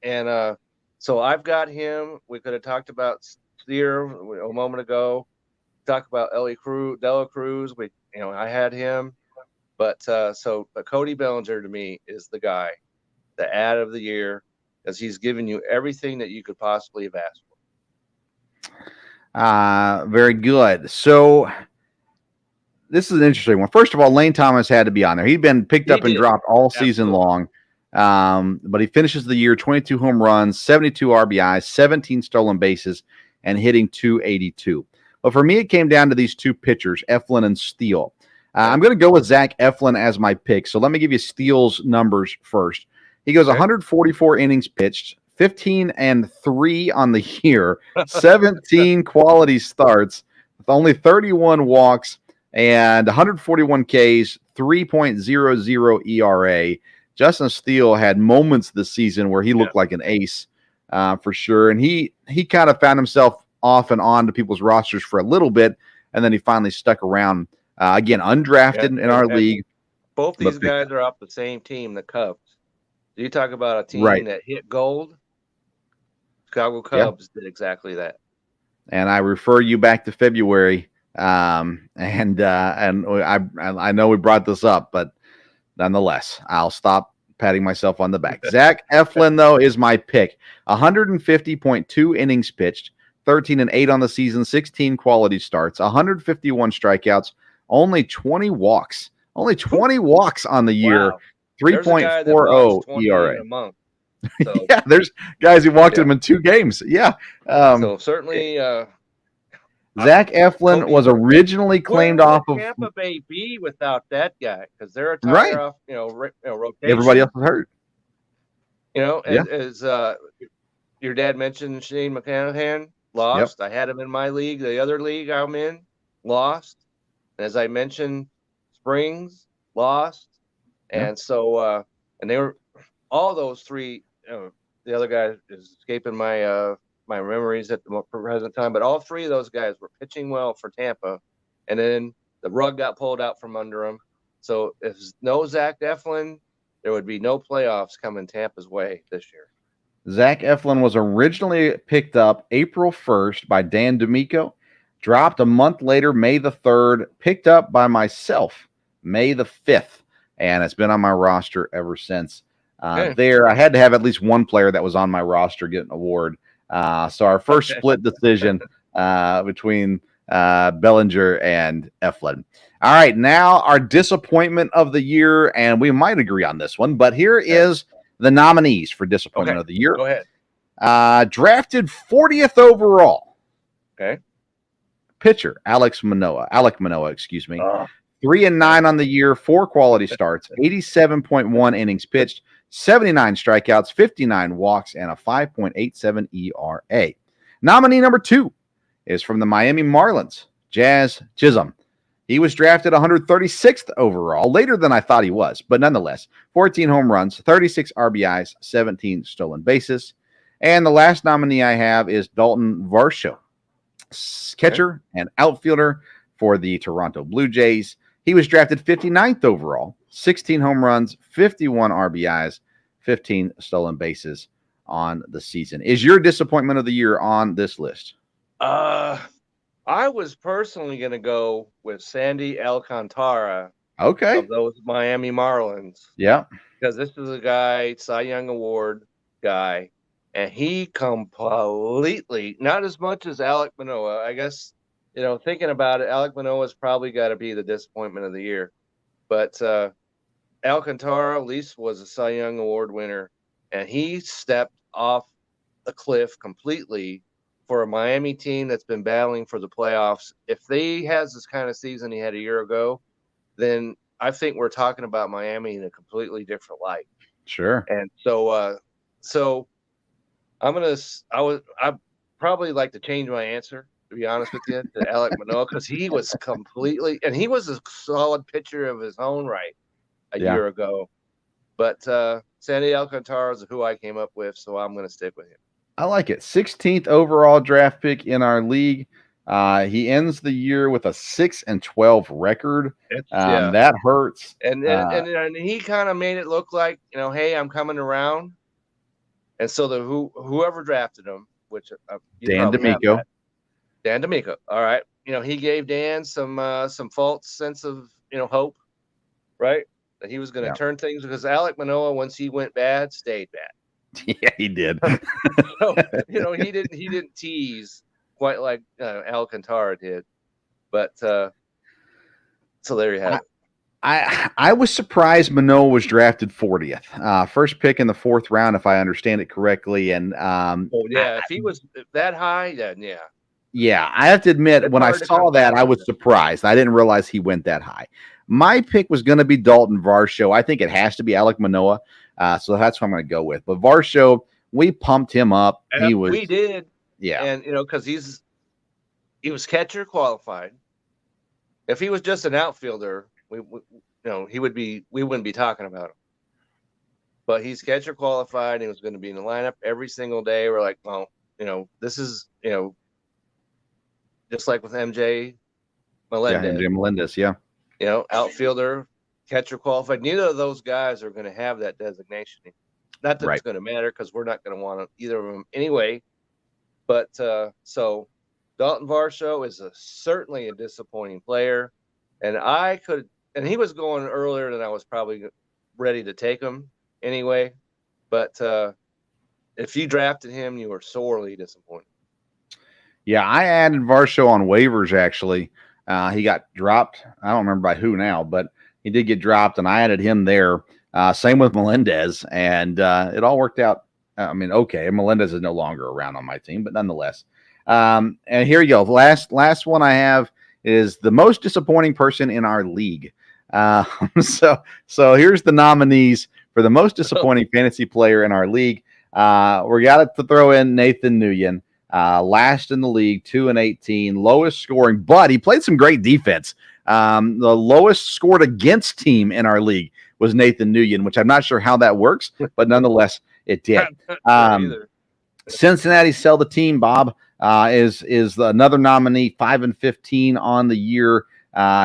And so I've got him. We could have talked about Steer a moment ago. Talked about Dela Cruz. I had him. But Cody Bellinger to me is the guy, the ad of the year, because he's given you everything that you could possibly have asked for. Very good. So this is an interesting one. First of all, Lane Thomas had to be on there. He'd been picked up and dropped all season long. But he finishes the year 22 home runs, 72 RBIs, 17 stolen bases, and hitting .282. But for me, it came down to these 2 pitchers, Eflin and Steele. I'm going to go with Zach Eflin as my pick. So let me give you Steele's numbers first. He goes 144 innings pitched, 15-3 on the year, 17 quality starts, with only 31 walks, and 141 Ks, 3.00 ERA. Justin Steele had moments this season where he looked like an ace for sure. And he kind of found himself off and on to people's rosters for a little bit, and then he finally stuck around. Again, undrafted in our league. Both these guys are off the same team, the Cubs. You talk about a team that hit gold. Chicago Cubs did exactly that. And I refer you back to February. And I know we brought this up, but nonetheless, I'll stop patting myself on the back. Zach Eflin, though, is my pick. 150.2 innings pitched, 13-8 on the season, 16 quality starts, 151 strikeouts, only 20 walks. Only 20 walks on the year. Wow. 3.40 ERA. So, yeah, there's guys who walked him in 2 games. Yeah. So certainly Zach Eflin was originally claimed off of Tampa Bay be without that guy, because they're a tire off, rotation. Everybody else is hurt. As your dad mentioned, Shane McClanahan lost. I had him in my league. The other league I'm in, lost. As I mentioned, Springs lost. And so and they were all those 3, the other guy is escaping my my memories at the present time, but all 3 of those guys were pitching well for Tampa, and then the rug got pulled out from under them. So if no Zach Eflin, there would be no playoffs coming Tampa's way this year. Zach Eflin was originally picked up April 1st by Dan D'Amico, dropped a month later, May the 3rd, picked up by myself, May the 5th, and it's been on my roster ever since. There, I had to have at least one player that was on my roster get an award. So our first split decision between Bellinger and Eflin. All right, now our disappointment of the year, and we might agree on this one, but here is the nominees for disappointment of the year. Go ahead. Drafted 40th overall. Okay. Pitcher, Alek Manoah, excuse me. 3-9 on the year, 4 quality starts, 87.1 innings pitched, 79 strikeouts, 59 walks, and a 5.87 ERA. Nominee number 2 is from the Miami Marlins, Jazz Chisholm. He was drafted 136th overall, later than I thought he was, but nonetheless, 14 home runs, 36 RBIs, 17 stolen bases. And the last nominee I have is Dalton Varsho, catcher and outfielder for the Toronto Blue Jays. He was drafted 59th overall, 16 home runs, 51 RBIs, 15 stolen bases on the season. Is your disappointment of the year on this list? I was personally going to go with Sandy Alcantara. Okay. Of those Miami Marlins. Yeah. Because this is a guy, Cy Young Award guy, and he completely, not as much as Alek Manoah, I guess, thinking about it, Alek Manoah's probably got to be the disappointment of the year. But Alcantara, at least, was a Cy Young Award winner, and he stepped off the cliff completely for a Miami team that's been battling for the playoffs. If he has this kind of season he had a year ago, then I think we're talking about Miami in a completely different light. Sure. And so I'd probably like to change my answer, to be honest with you, to Alek Manoah, because he was completely, and he was a solid pitcher of his own right a year ago. But Sandy Alcantara is who I came up with, so I'm going to stick with him. I like it. 16th overall draft pick in our league. He ends the year with a 6-12 record. That hurts. And he kind of made it look like, hey, I'm coming around. And so whoever drafted him, which Dan D'Amico. Dan D'Amico. All right. He gave Dan some false sense of, hope, right? That he was going to turn things, because Alek Manoah, once he went bad, stayed bad. Yeah, he did. So, he didn't tease quite like Alcantara did. But so there you have it. I was surprised Manoah was drafted 40th. First pick in the 4th round, if I understand it correctly. And if he was that high, then yeah. Yeah, I have to admit, when I saw that, I was surprised. I didn't realize he went that high. My pick was going to be Dalton Varsho. I think it has to be Alek Manoah. So that's what I'm going to go with. But Varsho, we pumped him up. We did. Yeah. And, because he was catcher qualified. If he was just an outfielder, we we wouldn't be talking about him. But he's catcher qualified. He was going to be in the lineup every single day. We're like, well, this is, just like with MJ Melendez. Yeah, MJ Melendez, yeah. Outfielder, catcher qualified. Neither of those guys are going to have that designation. Not that it's going to matter because we're not going to want either of them anyway. But so Dalton Varsho is certainly a disappointing player. And he was going earlier than I was probably ready to take him anyway. But if you drafted him, you were sorely disappointed. Yeah, I added Varsho on waivers, actually. He got dropped. I don't remember by who now, but he did get dropped, and I added him there. Same with Melendez, and it all worked out. I mean, okay, Melendez is no longer around on my team, but nonetheless. And here you go. Last one I have is the most disappointing person in our league. So here's the nominees for the most disappointing fantasy player in our league. We got to throw in Nathan Nguyen. Last in the league, 2-18, lowest scoring, but he played some great defense. The lowest scored against team in our league was Nathan Nguyen, which I'm not sure how that works, but nonetheless, it did. Cincinnati sell the team. Bob is another nominee, 5-15 on the year.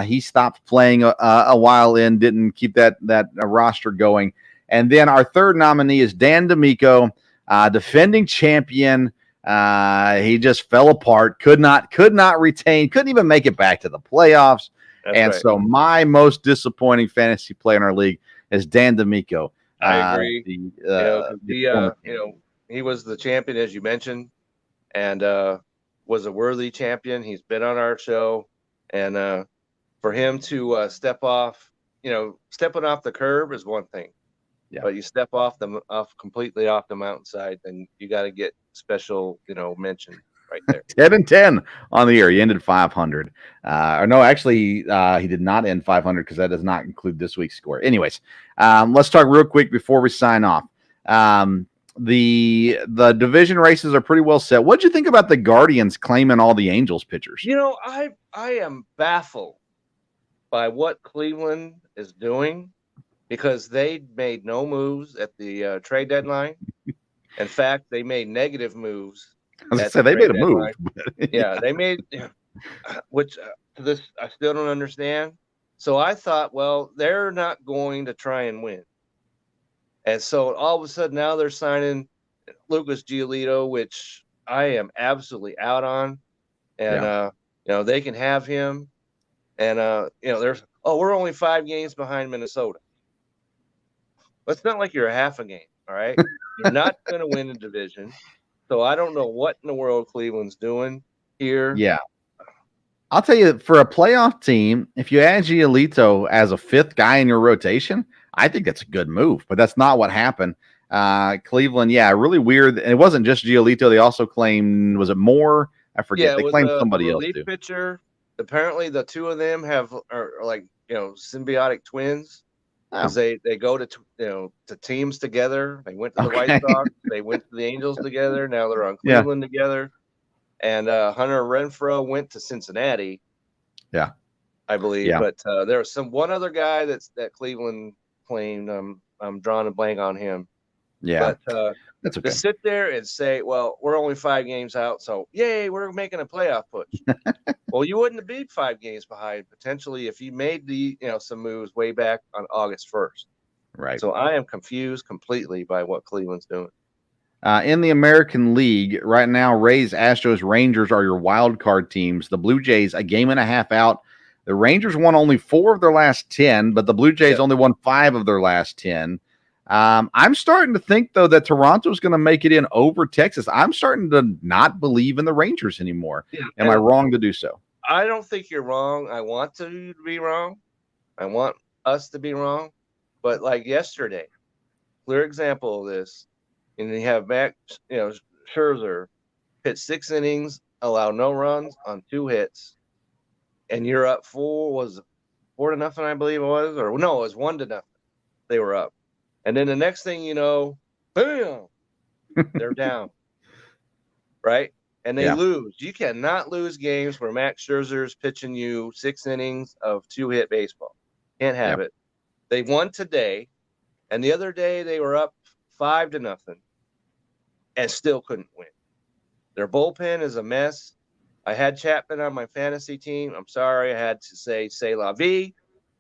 He stopped playing a while in, didn't keep that roster going. And then our third nominee is Dan D'Amico, defending champion. He just fell apart, could not retain, couldn't even make it back to the playoffs. So my most disappointing fantasy player in our league is Dan D'Amico. I agree. He was the champion, as you mentioned, and was a worthy champion. He's been on our show, and for him to stepping off the curb is one thing. Yeah. But you step completely off the mountainside, then you got to get special, mention right there. 10-10 on the year. He ended 500. Or no, actually, he did not end 500 because that does not include this week's score. Anyways, let's talk real quick before we sign off. The division races are pretty well set. What'd you think about the Guardians claiming all the Angels pitchers? I am baffled by what Cleveland is doing, because they made no moves at the trade deadline. In fact, they made negative moves. They made a move. Yeah, they made, which this I still don't understand. So I thought, well, they're not going to try and win. And so all of a sudden now they're signing Lucas Giolito, which I am absolutely out on. And, they can have him. And, we're only 5 games behind Minnesota. But it's not like you're a half a game, all right? You're not going to win the division. So I don't know what in the world Cleveland's doing here. Yeah. I'll tell you, for a playoff team, if you add Giolito as a 5th guy in your rotation, I think that's a good move. But that's not what happened. Cleveland, really weird. And it wasn't just Giolito. They also claimed, was it Moore? I forget. They claimed somebody else too. Pitcher. Apparently, the two of them are like symbiotic twins. Because they go to teams together. They went to the White Sox. They went to the Angels together. Now they're on Cleveland together. And Hunter Renfroe went to Cincinnati. Yeah, I believe. Yeah. But there was one other guy that Cleveland claimed. I'm drawing a blank on him. Yeah, but that's okay. To sit there and say, "Well, we're only 5 games out, so yay, we're making a playoff push." Well, you wouldn't be 5 games behind potentially if you made some moves way back on August 1st. Right. So I am confused completely by what Cleveland's doing. In the American League right now, Rays, Astros, Rangers are your wild card teams. The Blue Jays, a game and a half out. The Rangers won only 4 of their last 10, but the Blue Jays only won 5 of their last 10. I'm starting to think, though, that Toronto's going to make it in over Texas. I'm starting to not believe in the Rangers anymore. Yeah, Am I wrong to do so? I don't think you're wrong. I want to be wrong. I want us to be wrong. But like yesterday, clear example of this, and you have Max, Scherzer pitch 6 innings, allow no runs on 2 hits, and you're up 4-0, I believe it was, or no, it was 1-0. They were up. And then the next thing you know, boom, they're down. Right? and they lose. You cannot lose games where Max Scherzer is pitching you 6 innings of 2-hit baseball. Can't have it. They won today, and the other day they were up 5-0 and still couldn't win. Their bullpen is a mess. I had Chapman on my fantasy team. I'm sorry, I had to say la vie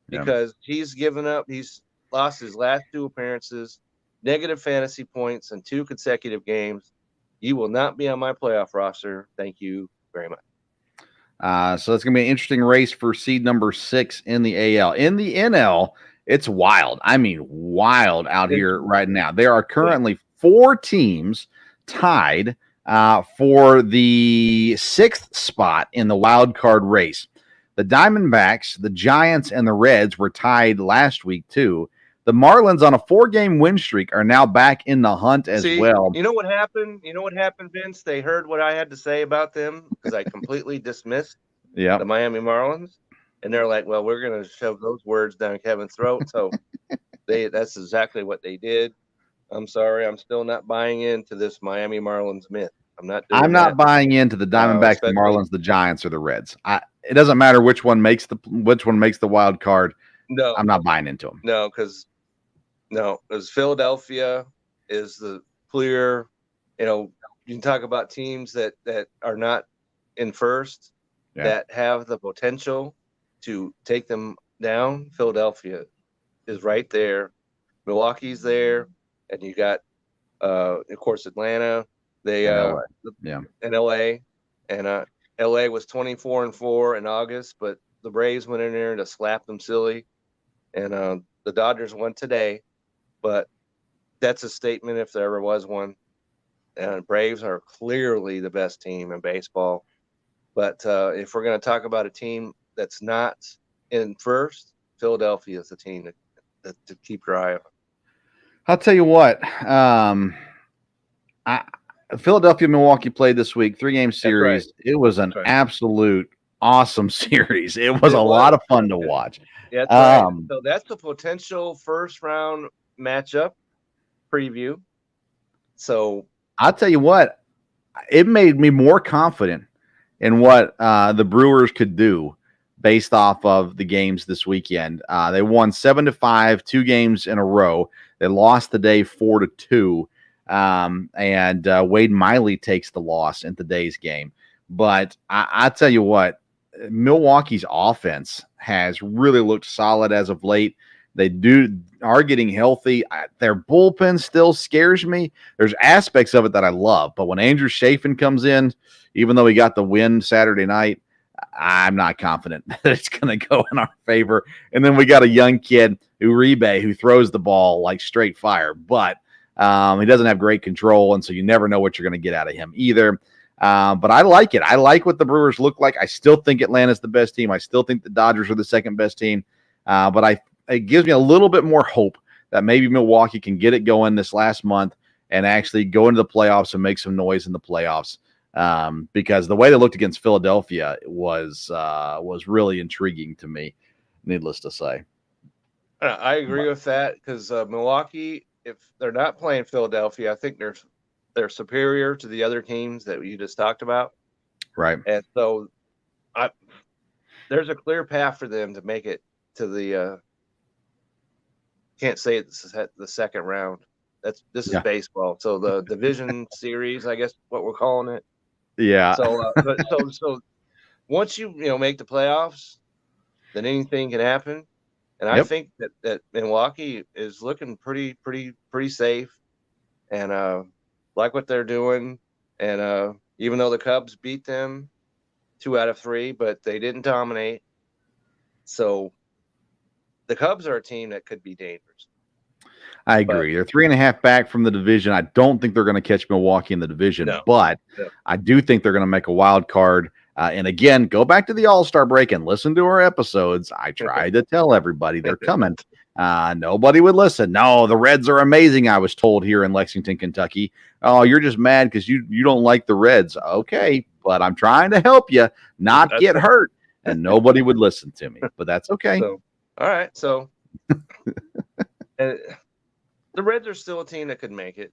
because he's given up. He's lost his last 2 appearances, negative fantasy points in 2 consecutive games. You will not be on my playoff roster. Thank you very much. So it's going to be an interesting race for seed number 6 in the AL. In the NL, it's wild. I mean, wild out here right now. There are currently 4 teams tied for the 6th spot in the wild card race. The Diamondbacks, the Giants, and the Reds were tied last week, too. The Marlins on a 4-game win streak are now back in the hunt as well. You know what happened? Vince? They heard what I had to say about them because I completely dismissed the Miami Marlins. And they're like, well, we're going to shove those words down Kevin's throat. So that's exactly what they did. I'm sorry. I'm still not buying into this Miami Marlins myth. I'm not buying into the Diamondbacks, the Marlins, the Giants, or the Reds. It doesn't matter which one makes the wild card. No, I'm not buying into them. No, because Philadelphia is the clear. You can talk about teams that are not in first that have the potential to take them down. Philadelphia is right there. Milwaukee's there, and you got, of course, Atlanta. They and LA, and LA was 24-4 in August, but the Braves went in there to slap them silly, and the Dodgers won today. But that's a statement if there ever was one. And Braves are clearly the best team in baseball. But if we're going to talk about a team that's not in first, Philadelphia is the team to keep your eye on. I'll tell you what. Philadelphia Milwaukee played this week, 3-game series. Right. It was an absolute awesome series. It was a lot of fun to watch. Yeah, that's right. So that's the potential first round matchup preview. So I'll tell you what, it made me more confident in what the Brewers could do based off of the games this weekend. They won 7-5, 2 games in a row. They lost today 4-2. And Wade Miley takes the loss in today's game. But I tell you what, Milwaukee's offense has really looked solid as of late. They are getting healthy. Their bullpen still scares me. There's aspects of it that I love, but when Andrew Chafin comes in, even though he got the win Saturday night, I'm not confident that it's going to go in our favor. And then we got a young kid, Uribe, who throws the ball like straight fire, but he doesn't have great control, and so you never know what you're going to get out of him either. But I like it. I like what the Brewers look like. I still think Atlanta's the best team. I still think the Dodgers are the second best team. But it gives me a little bit more hope that maybe Milwaukee can get it going this last month and actually go into the playoffs and make some noise in the playoffs. Because the way they looked against Philadelphia was really intriguing to me, needless to say. I agree with that because Milwaukee, if they're not playing Philadelphia, I think they're superior to the other teams that you just talked about. Right. And so there's a clear path for them to make it to the can't say it's the second round. This is baseball. So the division series, I guess what we're calling it. Yeah. So so once you make the playoffs, then anything can happen. And I think that Milwaukee is looking pretty safe, and like what they're doing. And even though the Cubs beat them 2 out of 3, but they didn't dominate. So the Cubs are a team that could be dangerous. I agree. They're 3.5 back from the division. I don't think they're going to catch Milwaukee in the division, but I do think they're going to make a wild card. And again, go back to the All-Star break and listen to our episodes. I tried to tell everybody they're coming. Nobody would listen. No, the Reds are amazing, I was told here in Lexington, Kentucky. Oh, you're just mad because you don't like the Reds. Okay, but I'm trying to help you not get hurt. And nobody would listen to me, but that's okay. So, all right. So the Reds are still a team that could make it.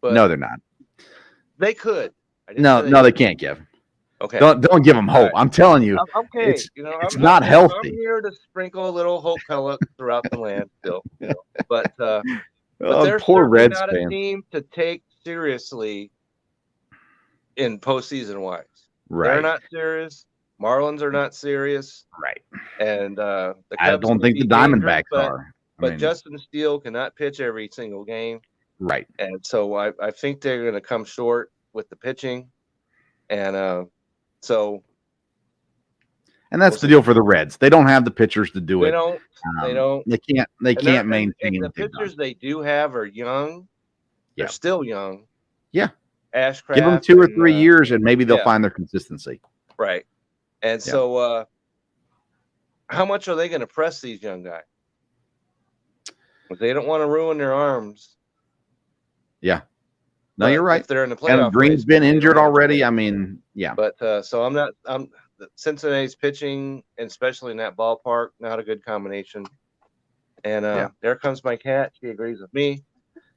But no, they're not. They could. No, they can't give. Okay. Don't give them hope. Right. I'm telling you. Okay. It's not healthy. I'm here to sprinkle a little hope pellet throughout the land still. But they're poor Reds not fan. a team to take seriously in postseason wise. Right. They're not serious. Marlins are not serious. Right. And the Cubs I don't think the Diamondbacks are. But Justin Steele cannot pitch every single game. Right. And so I think they're going to come short with the pitching. And so. And that's the deal for the Reds. They don't have the pitchers to do it. They don't. They can't maintain. And the pitchers they do have are young. Yeah. They're still young. Yeah. Ashcraft. Give them 2 or 3 years, and maybe they'll find their consistency. Right. And so, how much are they going to press these young guys? Because they don't want to ruin their arms. Yeah. No, you're right. If they're in the playoff. And Green's been injured already. I mean, yeah. But so Cincinnati's pitching, and especially in that ballpark, not a good combination. And there comes my cat. She agrees with me.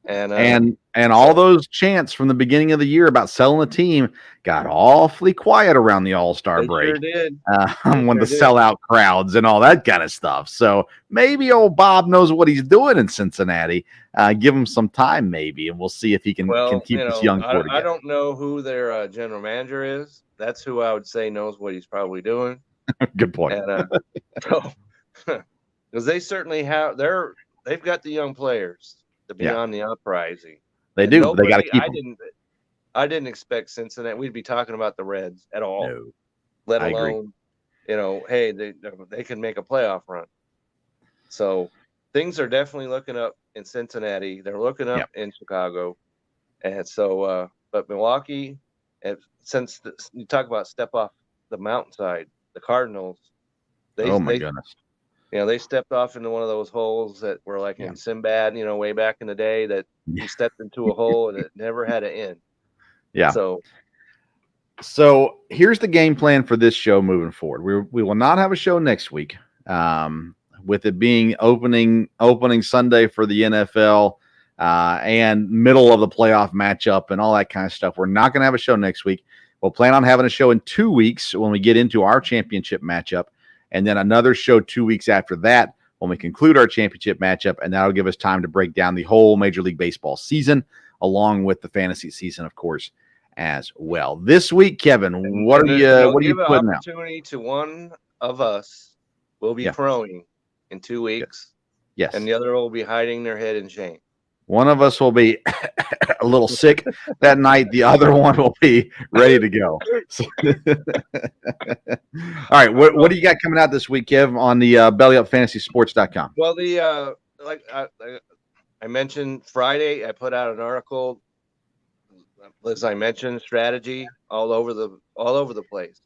And all those chants from the beginning of the year about selling the team got awfully quiet around the All-Star break. Sure did. When the sellout crowds and all that kind of stuff. So maybe old Bob knows what he's doing in Cincinnati. Give him some time, maybe, and we'll see if he can keep this young core together. I don't know who their general manager is. That's who I would say knows what he's probably doing. Good point. And because they certainly have, they've got the young players to be on the uprising. They do. They got to keep them. I didn't expect Cincinnati. We'd be talking about the Reds at all. No, let alone, hey, they can make a playoff run. So things are definitely looking up in Cincinnati. They're looking up in Chicago, and so, but Milwaukee, and since you talk about step off the mountainside, the Cardinals. Goodness. They stepped off into one of those holes that were like in Sinbad, way back in the day, that he stepped into a hole and it never had an end. Yeah. So here's the game plan for this show moving forward. We will not have a show next week, with it being opening Sunday for the NFL and middle of the playoff matchup and all that kind of stuff. We're not going to have a show next week. We'll plan on having a show in 2 weeks when we get into our championship matchup. And then another show 2 weeks after that when we conclude our championship matchup, and that'll give us time to break down the whole Major League Baseball season, along with the fantasy season, of course, as well. This week, Kevin, what are you putting out? Opportunity to one of us will be throwing in 2 weeks. Yes. And the other will be hiding their head in shame. One of us will be a little sick that night. The other one will be ready to go. All right. What do you got coming out this week, Kev, on the bellyupfantasysports.com? Well, like I mentioned Friday, I put out an article, as I mentioned, strategy all over the place.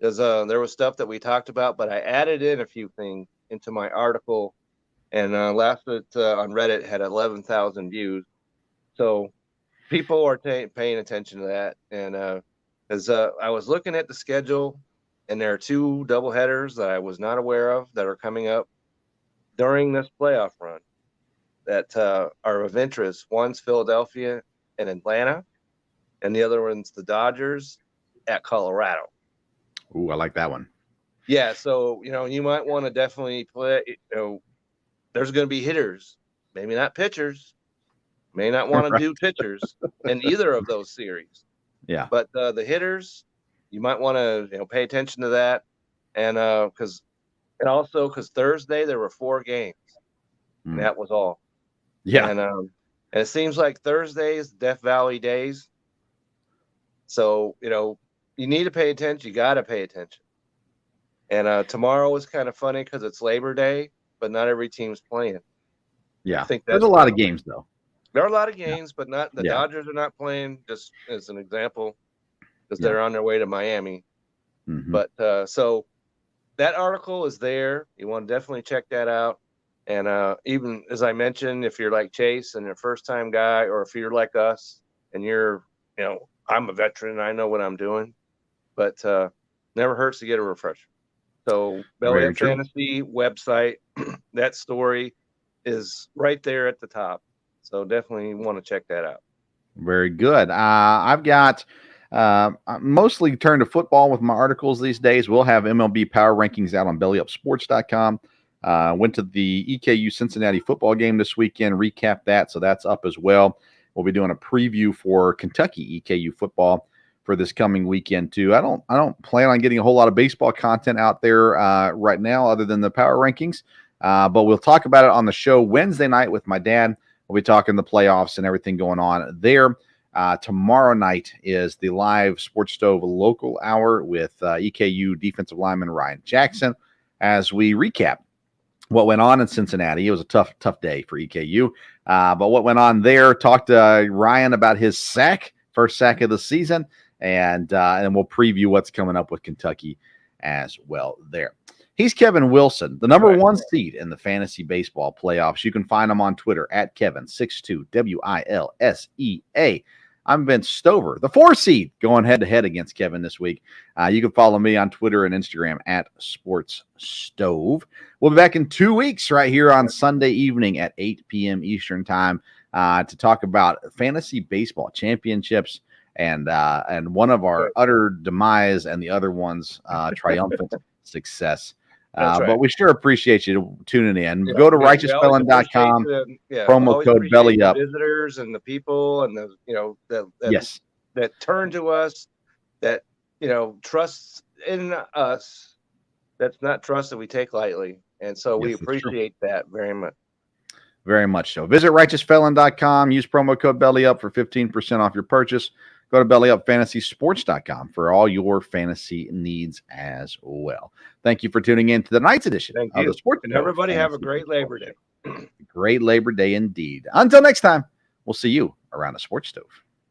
There was stuff that we talked about, but I added in a few things into my article. And last night on Reddit had 11,000 views. So people are paying attention to that. And as I was looking at the schedule, and there are 2 doubleheaders that I was not aware of that are coming up during this playoff run that are of interest. One's Philadelphia and Atlanta, and the other one's the Dodgers at Colorado. Ooh, I like that one. Yeah, so, you might want to definitely play, there's going to be hitters, maybe not pitchers, may not want to do pitchers in either of those series. Yeah. But the hitters, you might want to pay attention to that. And because Thursday there were 4 games. And that was all. Yeah. And it seems like Thursdays, Death Valley days. So, you need to pay attention. You got to pay attention. And tomorrow is kind of funny because it's Labor Day, but not every team's playing. Yeah. I think there's a lot of games, though. There are a lot of games, but not the Dodgers are not playing, just as an example, because they're on their way to Miami. Mm-hmm. But so that article is there. You want to definitely check that out. And even as I mentioned, if you're like Chase and you're a first-time guy, or if you're like us and you're, I'm a veteran, I know what I'm doing, but never hurts to get a refresher. So Belly Up Fantasy website, that story is right there at the top. So definitely want to check that out. Very good. I've got I mostly turn to football with my articles these days. We'll have MLB Power Rankings out on BellyUpSports.com. Went to the EKU Cincinnati football game this weekend, recap that, so that's up as well. We'll be doing a preview for Kentucky EKU football for this coming weekend too. I don't plan on getting a whole lot of baseball content out there right now other than the power rankings, but we'll talk about it on the show Wednesday night with my dad. We'll be talking the playoffs and everything going on there. Tomorrow night is the live Sports Stove local hour with EKU defensive lineman Ryan Jackson as we recap what went on in Cincinnati. It was a tough day for EKU, but what went on there, talked to Ryan about his first sack of the season, and we'll preview what's coming up with Kentucky as well there. He's Kevin Wilson, the number one seed in the fantasy baseball playoffs. You can find him on Twitter at Kevin62 WILSEA. I'm Vince Stover, the 4 seed, going head-to-head against Kevin this week. You can follow me on Twitter and Instagram at SportsStove. We'll be back in 2 weeks right here on Sunday evening at 8 p.m. Eastern Time to talk about fantasy baseball championships and one of our utter demise and the other one's triumphant success. But we sure appreciate you tuning in. Go to righteousfelon.com, promo code BELLYUP. Visitors and the people and that turn to us, that trusts in us. That's not trust that we take lightly, and so we appreciate that very much. Very much so. Visit righteousfelon.com. Use promo code BELLYUP for 15% off your purchase. Go to BellyUpFantasySports.com for all your fantasy needs as well. Thank you for tuning in to the night's edition of the Sports. And everybody have a great Labor Day. Great Labor Day indeed. Until next time, we'll see you around the Sports Stove.